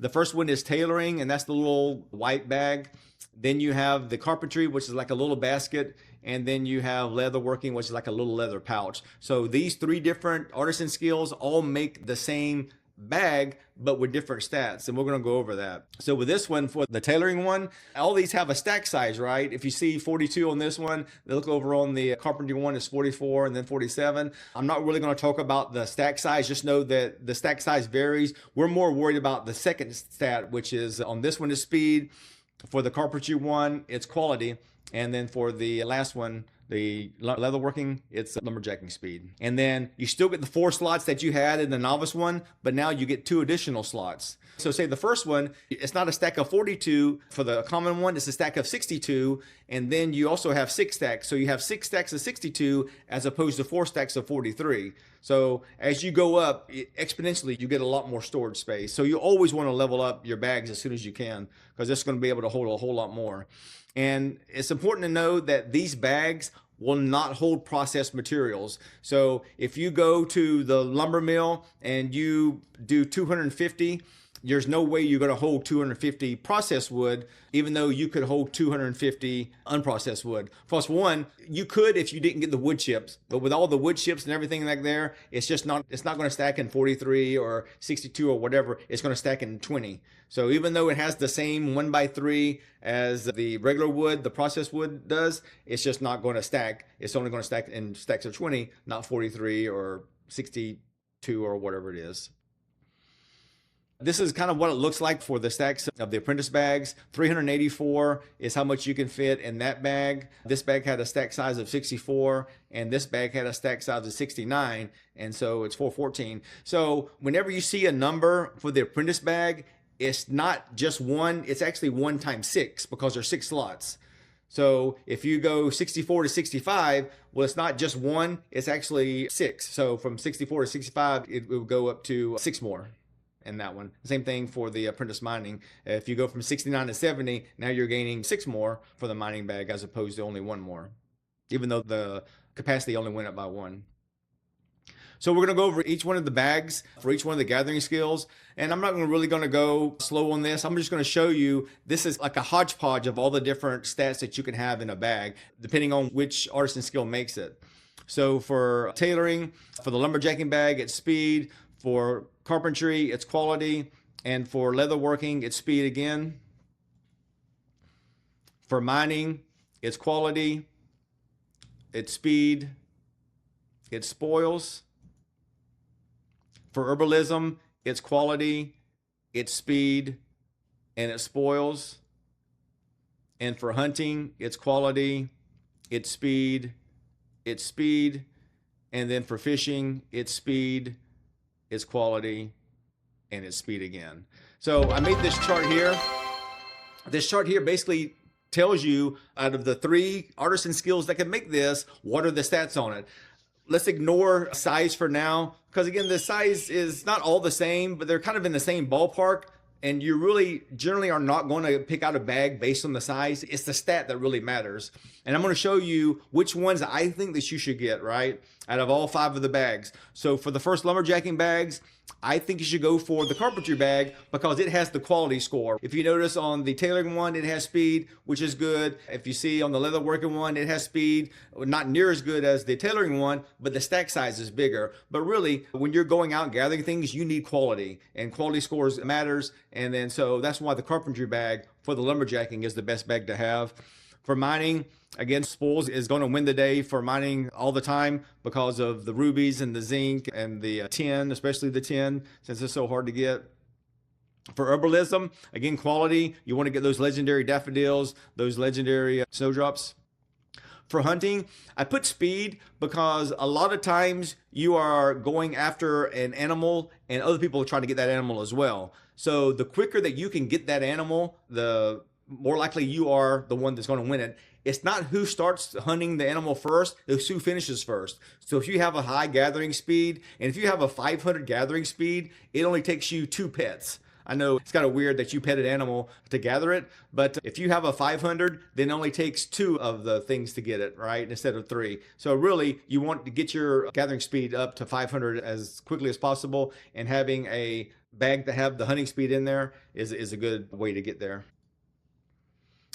The first one is tailoring, and that's the little white bag. Then you have the carpentry, which is like a little basket. And then you have leather working, which is like a little leather pouch. So these 3 different artisan skills all make the same bag, but with different stats, and we're going to go over that. So with this one, for the tailoring one, all these have a stack size, right? If you see 42 on this one, look over on the carpentry one is 44 and then 47. I'm not really going to talk about the stack size. Just know that the stack size varies. We're more worried about the second stat, which is on this one is speed. For the carpentry one, it's quality. And then for the last one, the leatherworking, it's lumberjacking speed. And then you still get the 4 slots that you had in the novice one, but now you get 2 additional slots. So say the first one, it's not a stack of 42. For the common one, it's a stack of 62. And then you also have 6 stacks. So you have 6 stacks of 62 as opposed to 4 stacks of 43. So as you go up exponentially, you get a lot more storage space. So you always want to level up your bags as soon as you can, because it's going to be able to hold a whole lot more. And it's important to know that these bags will not hold processed materials. So if you go to the lumber mill and you do 250, there's no way you're going to hold 250 processed wood, even though you could hold 250 unprocessed wood. Plus one, you could if you didn't get the wood chips, but with all the wood chips and everything like there, it's not going to stack in 43 or 62 or whatever. It's going to stack in 20. So even though it has the same 1x3 as the regular wood, the processed wood does, it's just not going to stack. It's only going to stack in stacks of 20, not 43 or 62 or whatever it is. This is kind of what it looks like for the stacks of the apprentice bags. 384 is how much you can fit in that bag. This bag had a stack size of 64, and this bag had a stack size of 69, and so it's 414. So whenever you see a number for the apprentice bag, it's not just 1, it's actually 1 times 6, because there's 6 slots. So if you go 64 to 65, well, it's not just 1, it's actually 6. So from 64 to 65, it will go up to 6 more in that one. Same thing for the apprentice mining. If you go from 69 to 70, now you're gaining 6 more for the mining bag as opposed to only 1 more, even though the capacity only went up by 1. So we're going to go over each one of the bags for each one of the gathering skills. And I'm not really going to go slow on this. I'm just going to show you, this is like a hodgepodge of all the different stats that you can have in a bag, depending on which artisan skill makes it. So for tailoring, for the lumberjacking bag, it's speed. For carpentry, it's quality. And for leatherworking, it's speed again. For mining, it's quality, it's speed, it's spoils. For herbalism, it's quality, it's speed, and it spoils. And for hunting, it's quality, it's speed, and then for fishing, it's speed, it's quality, and it's speed again. So I made this chart here. This chart here basically tells you, out of the 3 artisan skills that can make this, what are the stats on it. Let's ignore size for now, because again, the size is not all the same, but they're kind of in the same ballpark. And you really generally are not going to pick out a bag based on the size. It's the stat that really matters. And I'm going to show you which ones I think that you should get, right, out of all 5 of the bags. So for the first lumberjacking bags, I think you should go for the carpentry bag because it has the quality score. If you notice on the tailoring one, it has speed, which is good. If you see on the leatherworking one, it has speed, not near as good as the tailoring one, but the stack size is bigger. But really, when you're going out gathering things, you need quality, and quality scores matters. And then so that's why the carpentry bag for the lumberjacking is the best bag to have. For mining, again, spoils is going to win the day for mining all the time because of the rubies and the zinc and the tin, especially the tin, since it's so hard to get. For herbalism, again, quality, you want to get those legendary daffodils, those legendary snowdrops. For hunting, I put speed because a lot of times you are going after an animal and other people are trying to get that animal as well. So the quicker that you can get that animal, the more likely you are the one that's going to win it. It's not who starts hunting the animal first, it's who finishes first. So if you have a high gathering speed, and if you have a 500 gathering speed, it only takes you 2 pets. I know it's kind of weird that you pet an animal to gather it, but if you have a 500, then it only takes 2 of the things to get it, right? Instead of 3. So really, you want to get your gathering speed up to 500 as quickly as possible, and having a bag that have the hunting speed in there is a good way to get there.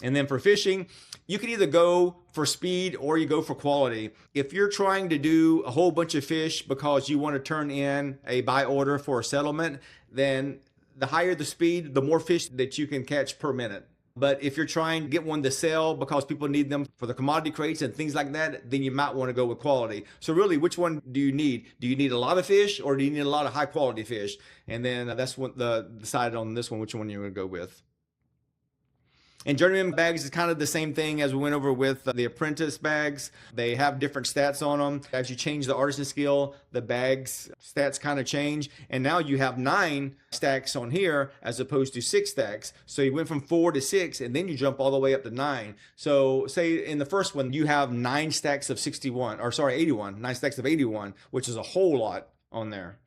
And then for fishing, you can either go for speed or you go for quality. If you're trying to do a whole bunch of fish because you want to turn in a buy order for a settlement, then the higher the speed, the more fish that you can catch per minute. But if you're trying to get one to sell because people need them for the commodity crates and things like that, then you might want to go with quality. So really, which one do you need? Do you need a lot of fish or do you need a lot of high quality fish? And then that's what decided on this one, which one you're going to go with. And journeyman bags is kind of the same thing as we went over with the apprentice bags. They have different stats on them. As you change the artisan skill, the bags stats kind of change. And now you have 9 stacks on here as opposed to 6 stacks. So you went from 4 to 6 and then you jump all the way up to 9. So say in the first one, you have 9 stacks of 81, 9 stacks of 81, which is a whole lot on there.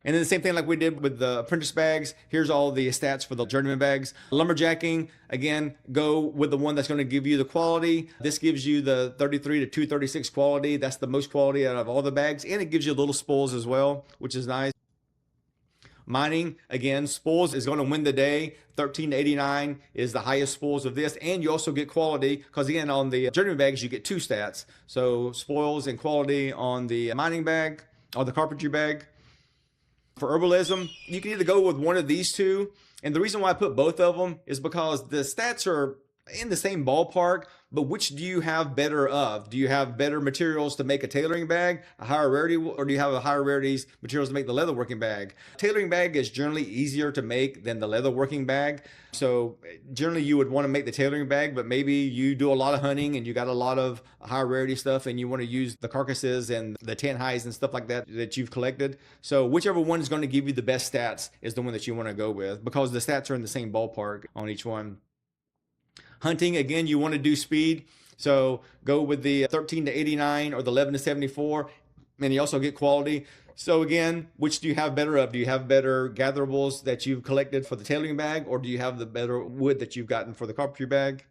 And then the same thing like we did with the apprentice bags. Here's all the stats for the journeyman bags. Lumberjacking, again, go with the one that's going to give you the quality. This gives you the 33 to 236 quality. That's the most quality out of all the bags. And it gives you little spoils as well, which is nice. Mining, again, spoils is going to win the day. 13 to 89 is the highest spoils of this. And you also get quality because, again, on the journeyman bags, you get 2 stats. So spoils and quality on the mining bag or the carpentry bag. For herbalism, you can either go with one of these 2. And the reason why I put both of them is because the stats are in the same ballpark, but which do you have better of? Do you have better materials to make a tailoring bag, a higher rarity, or do you have a higher rarities materials to make the leatherworking bag? Tailoring bag is generally easier to make than the leatherworking bag. So generally you would want to make the tailoring bag, but maybe you do a lot of hunting and you got a lot of higher rarity stuff and you want to use the carcasses and the tan hides and stuff like that that you've collected. So whichever one is going to give you the best stats is the one that you want to go with because the stats are in the same ballpark on each one. Hunting, again, you want to do speed. So go with the 13 to 89 or the 11 to 74. And you also get quality. So again, which do you have better of? Do you have better gatherables that you've collected for the tailoring bag? Or do you have the better wood that you've gotten for the carpentry bag?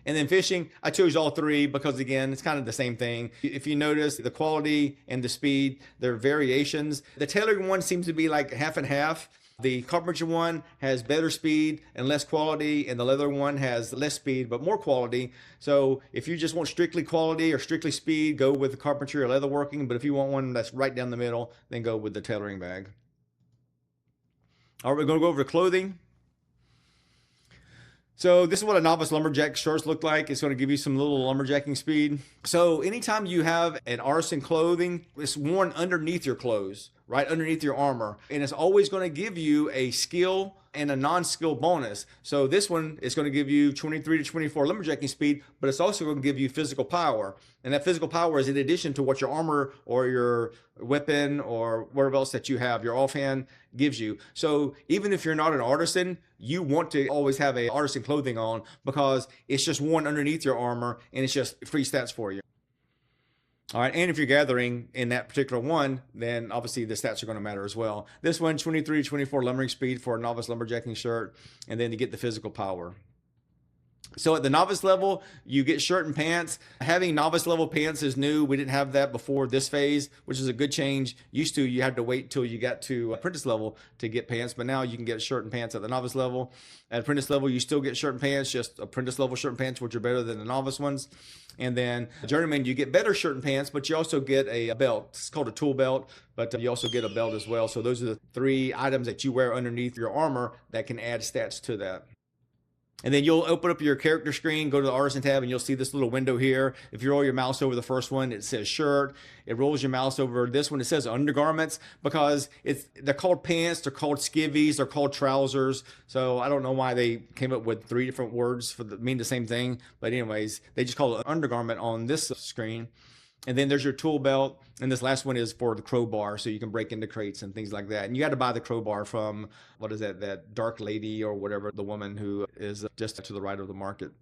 And then fishing, I chose all 3 because, again, it's kind of the same thing. If you notice, the quality and the speed, there are variations. The tailoring one seems to be like half and half. The carpentry one has better speed and less quality, and the leather one has less speed but more quality. So if you just want strictly quality or strictly speed, go with the carpentry or leatherworking. But if you want one that's right down the middle, then go with the tailoring bag. All right, we're going to go over clothing. So this is what a novice lumberjack shirts look like. It's going to give you some little lumberjacking speed. So anytime you have an artisan clothing, it's worn underneath your clothes, right underneath your armor. And it's always going to give you a skill and a non-skill bonus. So this one is going to give you 23 to 24 lumberjacking speed, but it's also going to give you physical power. And that physical power is in addition to what your armor or your weapon or whatever else that you have, your offhand gives you. So even if you're not an artisan, you want to always have a artisan clothing on because it's just worn underneath your armor and it's just free stats for you. All right, and if you're gathering in that particular one, then obviously the stats are going to matter as well. This one, 23 to 24 lumbering speed for a novice lumberjacking shirt, and then you get the physical power. So at the novice level, you get shirt and pants. Having novice level pants is new. We didn't have that before this phase, which is a good change. Used to, you had to wait till you got to apprentice level to get pants, but now you can get shirt and pants at the novice level. At apprentice level, you still get shirt and pants, just apprentice level shirt and pants, which are better than the novice ones. And then journeyman, you get better shirt and pants, but you also get a belt. It's called a tool belt, but you also get a belt as well. So those are the 3 items that you wear underneath your armor that can add stats to that. And then you'll open up your character screen, go to the Artisan tab, and you'll see this little window here. If you roll your mouse over the first one, it says shirt. It rolls your mouse over this one, it says undergarments, because they're called pants, they're called skivvies, they're called trousers. So I don't know why they came up with 3 different words mean the same thing. But anyways, they just call it undergarment on this screen. And then there's your tool belt. And this last one is for the crowbar, so you can break into crates and things like that. And you got to buy the crowbar from, what is that dark lady or whatever, the woman who is just to the right of the market.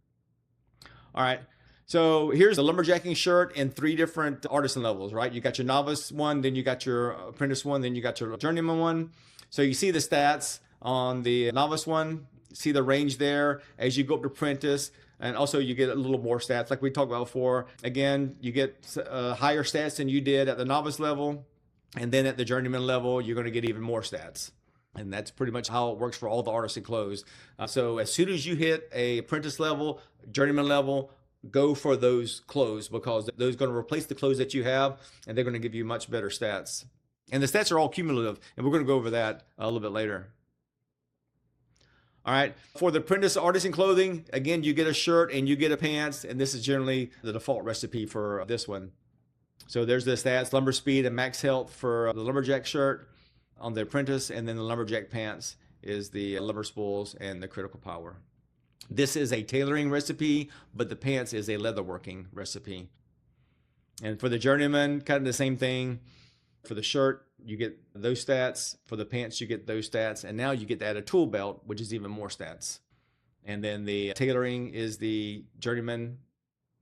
All right. So here's the lumberjacking shirt in 3 different artisan levels, right? You got your novice one, then you got your apprentice one, then you got your journeyman one. So you see the stats on the novice one, see the range there. As you go up to apprentice, and also you get a little more stats like we talked about before. Again, you get higher stats than you did at the novice level. And then at the journeyman level, you're going to get even more stats. And that's pretty much how it works for all the artisan clothes. So as soon as you hit a apprentice level, journeyman level, go for those clothes, because those are going to replace the clothes that you have, and they're going to give you much better stats. And the stats are all cumulative, and we're going to go over that a little bit later. All right, for the apprentice artisan clothing, again, you get a shirt and you get a pants, and this is generally the default recipe for this one. So there's the stats: lumber speed and max health for the lumberjack shirt on the apprentice, and then the lumberjack pants is the lumber spools and the critical power. This is a tailoring recipe, but the pants is a leatherworking recipe. And for the journeyman, kind of the same thing. For the shirt, you get those stats. For the pants, you get those stats. And now you get to add a tool belt, which is even more stats. And then the tailoring is the journeyman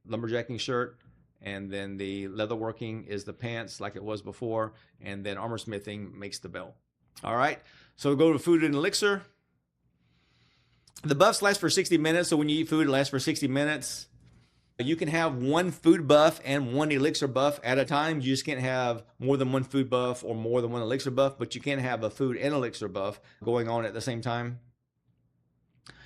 lumberjacking shirt. And then the leatherworking is the pants, like it was before. And then armor smithing makes the belt. All right, so we'll go to food and elixir. The buffs last for 60 minutes. So when you eat food, it lasts for 60 minutes. You can have 1 food buff and 1 elixir buff at a time. You just can't have more than 1 food buff or more than 1 elixir buff, but you can have a food and elixir buff going on at the same time.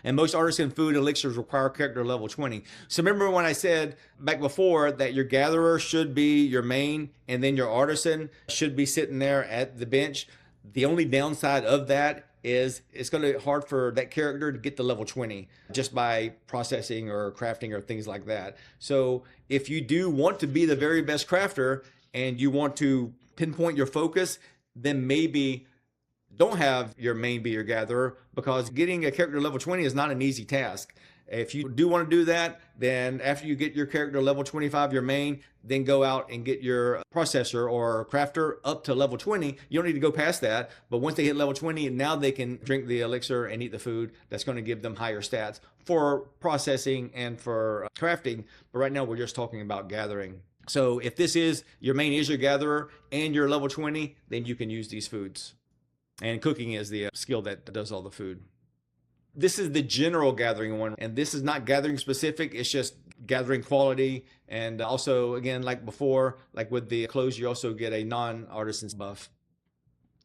And most artisan food elixirs require character level 20. So remember when I said back before that your gatherer should be your main, and then your artisan should be sitting there at the bench? The only downside of that is it's going to be hard for that character to get to level 20 just by processing or crafting or things like that. So if you do want to be the very best crafter and you want to pinpoint your focus, then maybe don't have your main be your gatherer, because getting a character level 20 is not an easy task. If you do want to do that, then after you get your character level 25, your main, then go out and get your processor or crafter up to level 20. You don't need to go past that. But once they hit level 20, now they can drink the elixir and eat the food. That's going to give them higher stats for processing and for crafting. But right now we're just talking about gathering. So if this is your main is your gatherer and you're level 20, then you can use these foods. And cooking is the skill that does all the food. This is the general gathering one, and this is not gathering specific. It's just gathering quality. And also, again, like before, like with the clothes, you also get a non-artisan buff.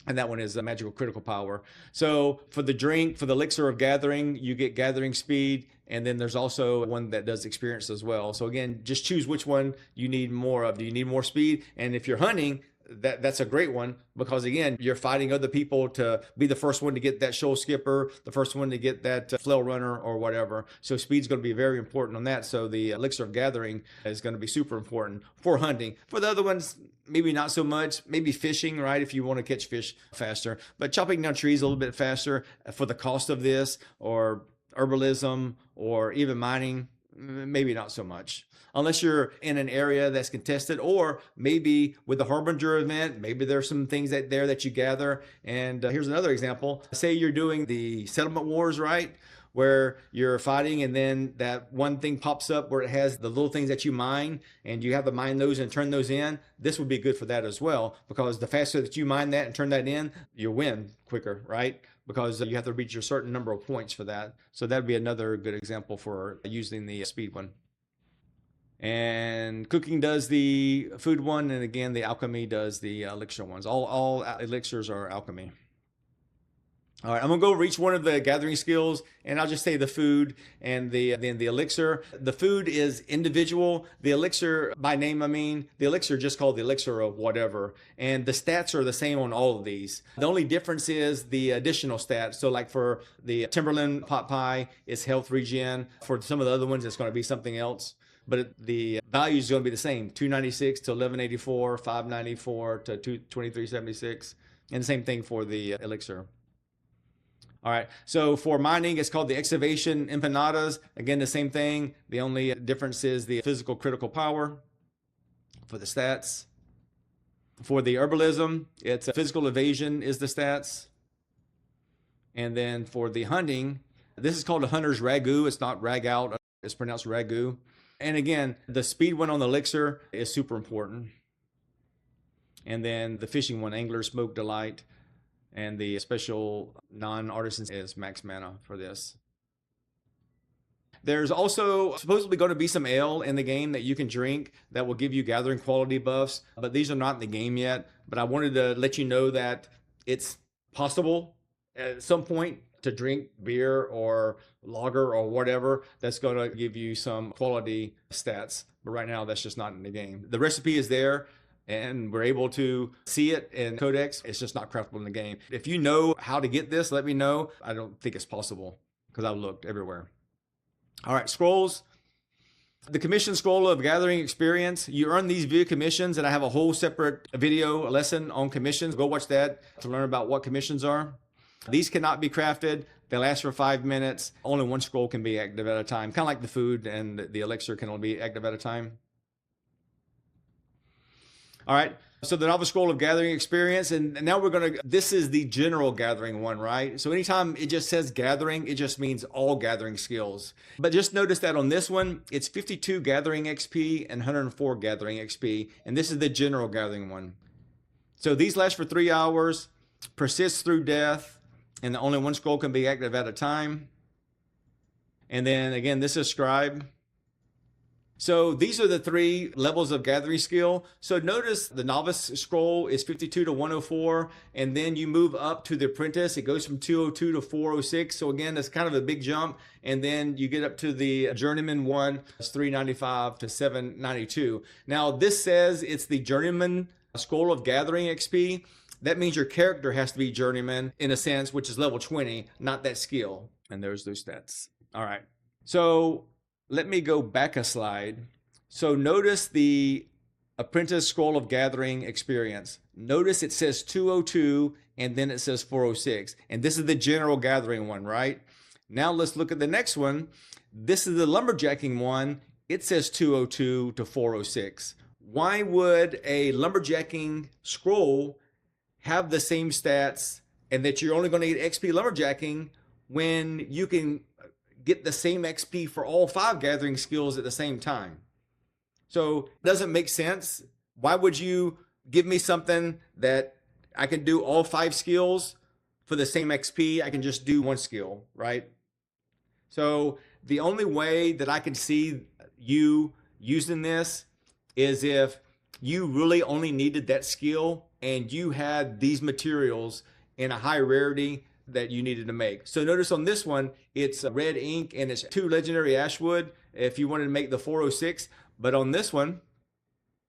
And that one is a magical critical power. So for the drink, for the elixir of gathering, you get gathering speed. And then there's also one that does experience as well. So again, just choose which one you need more of. Do you need more speed? And if you're hunting, that's a great one, because again, you're fighting other people to be the first one to get that shoal skipper, the first one to get that flail runner or whatever. So speed's going to be very important on that. So the elixir of gathering is going to be super important for hunting. For the other ones, maybe not so much. Maybe fishing, right? If you want to catch fish faster, but chopping down trees a little bit faster for the cost of this, or herbalism, or even mining, maybe not so much. Unless you're in an area that's contested, or maybe with the Harbinger event, maybe there's some things there that you gather. And here's another example. Say you're doing the settlement wars, right? Where you're fighting, and then that one thing pops up where it has the little things that you mine, and you have to mine those and turn those in. This would be good for that as well, because the faster that you mine that and turn that in, you win quicker, right? Because you have to reach a certain number of points for that. So that'd be another good example for using the speed one. And cooking does the food one, and again, the alchemy does the elixir ones. All elixirs are alchemy. All right, I'm gonna go over each one of the gathering skills, and I'll just say the food and then the elixir. The food is individual. The elixir, by name, I mean the elixir, just called the elixir of whatever, and the stats are the same on all of these. The only difference is the additional stats. So, like for the Timberland pot pie, it's health regen. For some of the other ones, it's going to be something else. But the value is going to be the same: 296 to 1184, 594 to 2376, and the same thing for the elixir. All right, so for mining, it's called the excavation empanadas. Again, the same thing. The only difference is the physical critical power for the stats. For the herbalism, it's physical evasion is the stats. And then for the hunting, this is called a hunter's ragu. It's not rag out, it's pronounced ragu. And again, the speed one on the elixir is super important. And then the fishing one, angler smoke delight. And the special non-artisan is max mana for this. There's also supposedly going to be some ale in the game that you can drink that will give you gathering quality buffs, but these are not in the game yet. But I wanted to let you know that it's possible at some point to drink beer or lager or whatever that's going to give you some quality stats. But right now, that's just not in the game. The recipe is there, and we're able to see it in Codex. It's just not craftable in the game. If you know how to get this, let me know. I don't think it's possible because I've looked everywhere. All right, scrolls. The commission scroll of gathering experience. You earn these via commissions, and I have a whole separate video lesson on commissions. Go watch that to learn about what commissions are. These cannot be crafted. They last for 5 minutes. Only one scroll can be active at a time. Kind of like the food and the elixir can only be active at a time. All right, so the novel scroll of gathering experience, and now we're going to, this is the general gathering one, right? So anytime it just says gathering, it just means all gathering skills. But just notice that on this one, it's 52 gathering XP and 104 gathering XP, and this is the general gathering one. So these last for 3 hours, persist through death, and only one scroll can be active at a time. And then again, this is scribe. So these are the 3 levels of gathering skill. So notice the novice scroll is 52 to 104, and then you move up to the apprentice. It goes from 202 to 406. So again, that's kind of a big jump. And then you get up to the journeyman one, it's 395 to 792. Now this says it's the journeyman scroll of gathering XP. That means your character has to be journeyman in a sense, which is level 20, not that skill. And there's those stats. All right. So let me go back a slide. So notice the apprentice scroll of gathering experience. Notice it says 202 and then it says 406. And this is the general gathering one, right? Now let's look at the next one. This is the lumberjacking one. It says 202 to 406. Why would a lumberjacking scroll have the same stats and that you're only going to get XP lumberjacking when you can get the same XP for all 5 gathering skills at the same time? So it doesn't make sense. Why would you give me something that I can do all 5 skills for the same XP? I can just do 1 skill, right? So the only way that I can see you using this is if you really only needed that skill and you had these materials in a high rarity that you needed to make. So notice on this one, it's red ink and it's 2 legendary ashwood if you wanted to make the 406. But on this one,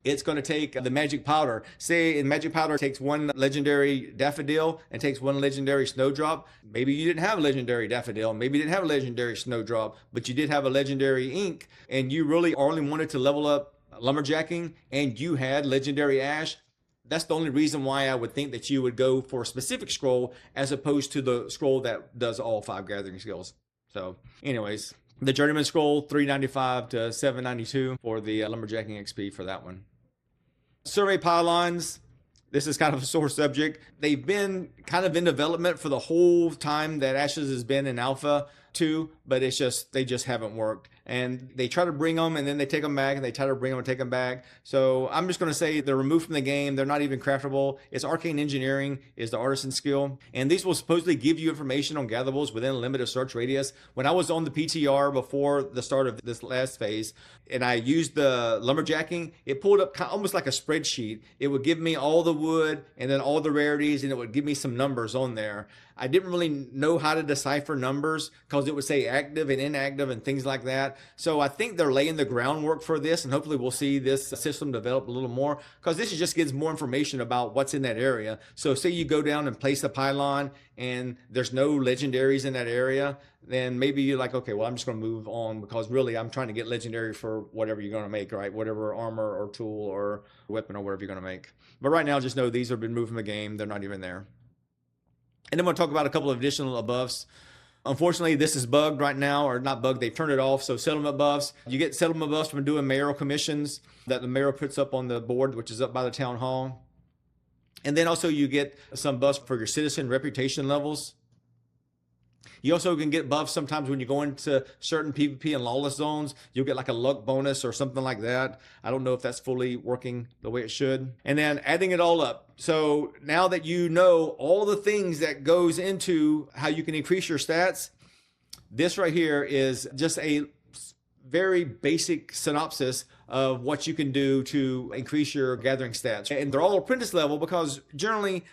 it's going to take the magic powder. Say in magic powder, it takes 1 legendary daffodil and takes 1 legendary snowdrop. Maybe you didn't have a legendary daffodil. Maybe you didn't have a legendary snowdrop, but you did have a legendary ink and you really only wanted to level up lumberjacking and you had legendary ash. That's the only reason why I would think that you would go for a specific scroll as opposed to the scroll that does all 5 gathering skills. So anyways, the journeyman scroll 395 to 792 for the lumberjacking XP for that one. Survey pylons. This is kind of a sore subject. They've been kind of in development for the whole time that Ashes has been in Alpha 2, but they just haven't worked. and they try to bring them and then they take them back, and they try to bring them and take them back. So I'm just going to say they're removed from the game. They're not even craftable. It's arcane engineering is the artisan skill, and these will supposedly give you information on gatherables within a limited search radius. When I was on the PTR before the start of this last phase and I used the lumberjacking, it pulled up almost like a spreadsheet. It would give me all the wood and then all the rarities, and it would give me some numbers on there. I didn't really know how to decipher numbers because it would say active and inactive and things like that. So I think they're laying the groundwork for this, and hopefully we'll see this system develop a little more, because this just gives more information about what's in that area. So say you go down and place a pylon and there's no legendaries in that area, then maybe you're like, okay, well, I'm just going to move on, because really I'm trying to get legendary for whatever you're going to make, right? Whatever armor or tool or weapon or whatever you're going to make. But right now, just know these have been moved from the game. They're not even there. And then we'll talk about a couple of additional buffs. Unfortunately, this is bugged right now, or not bugged, they've turned it off. So settlement buffs, you get settlement buffs from doing mayoral commissions that the mayor puts up on the board, which is up by the town hall. And then also you get some buffs for your citizen reputation levels. You also can get buffs sometimes when you go into certain PvP and lawless zones. You'll get like a luck bonus or something like that. I don't know if that's fully working the way it should. And then adding it all up. So now that you know all the things that goes into how you can increase your stats, this right here is just a very basic synopsis of what you can do to increase your gathering stats. And they're all apprentice level, because generally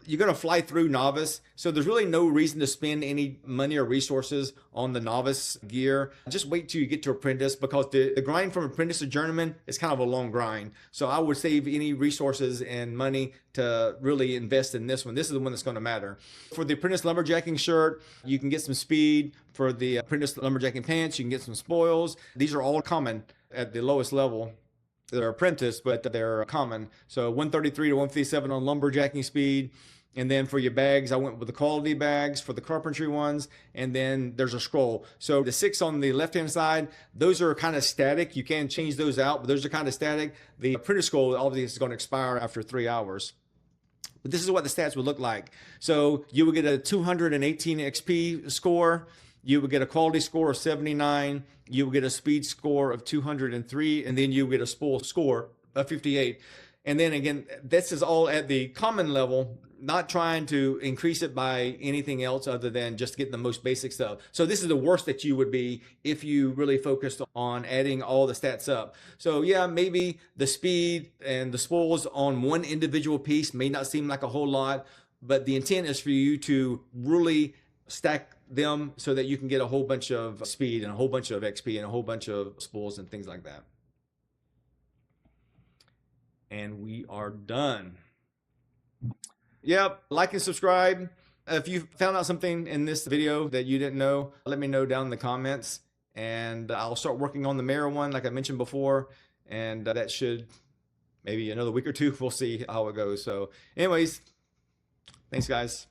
you're going to fly through novice. So there's really no reason to spend any money or resources on the novice gear. Just wait till you get to apprentice, because the grind from apprentice to journeyman is kind of a long grind. So I would save any resources and money to really invest in this one. This is the one that's going to matter. For the apprentice lumberjacking shirt, you can get some speed. For the apprentice lumberjacking pants, you can get some spoils. These are all common at the lowest level. They're apprentice, but they're common. So 133 to 157 on lumberjacking speed. And then for your bags, I went with the quality bags for the carpentry ones. And then there's a scroll. So the 6 on the left-hand side, those are kind of static. You can change those out, but those are kind of static. The apprentice scroll obviously is going to expire after 3 hours. But this is what the stats would look like. So you would get a 218 XP score. You would get a quality score of 79. You would get a speed score of 203. And then you would get a spoil score of 58. And then again, this is all at the common level, not trying to increase it by anything else other than just getting the most basic stuff. So this is the worst that you would be if you really focused on adding all the stats up. So yeah, maybe the speed and the spoils on one individual piece may not seem like a whole lot, but the intent is for you to really stack them so that you can get a whole bunch of speed and a whole bunch of XP and a whole bunch of spoils and things like that. And we are done. Yep, like and subscribe. If you found out something in this video that you didn't know, let me know down in the comments. And I'll start working on the mayor one, like I mentioned before. And that should, maybe another week or two, we'll see how it goes. So anyways, thanks guys.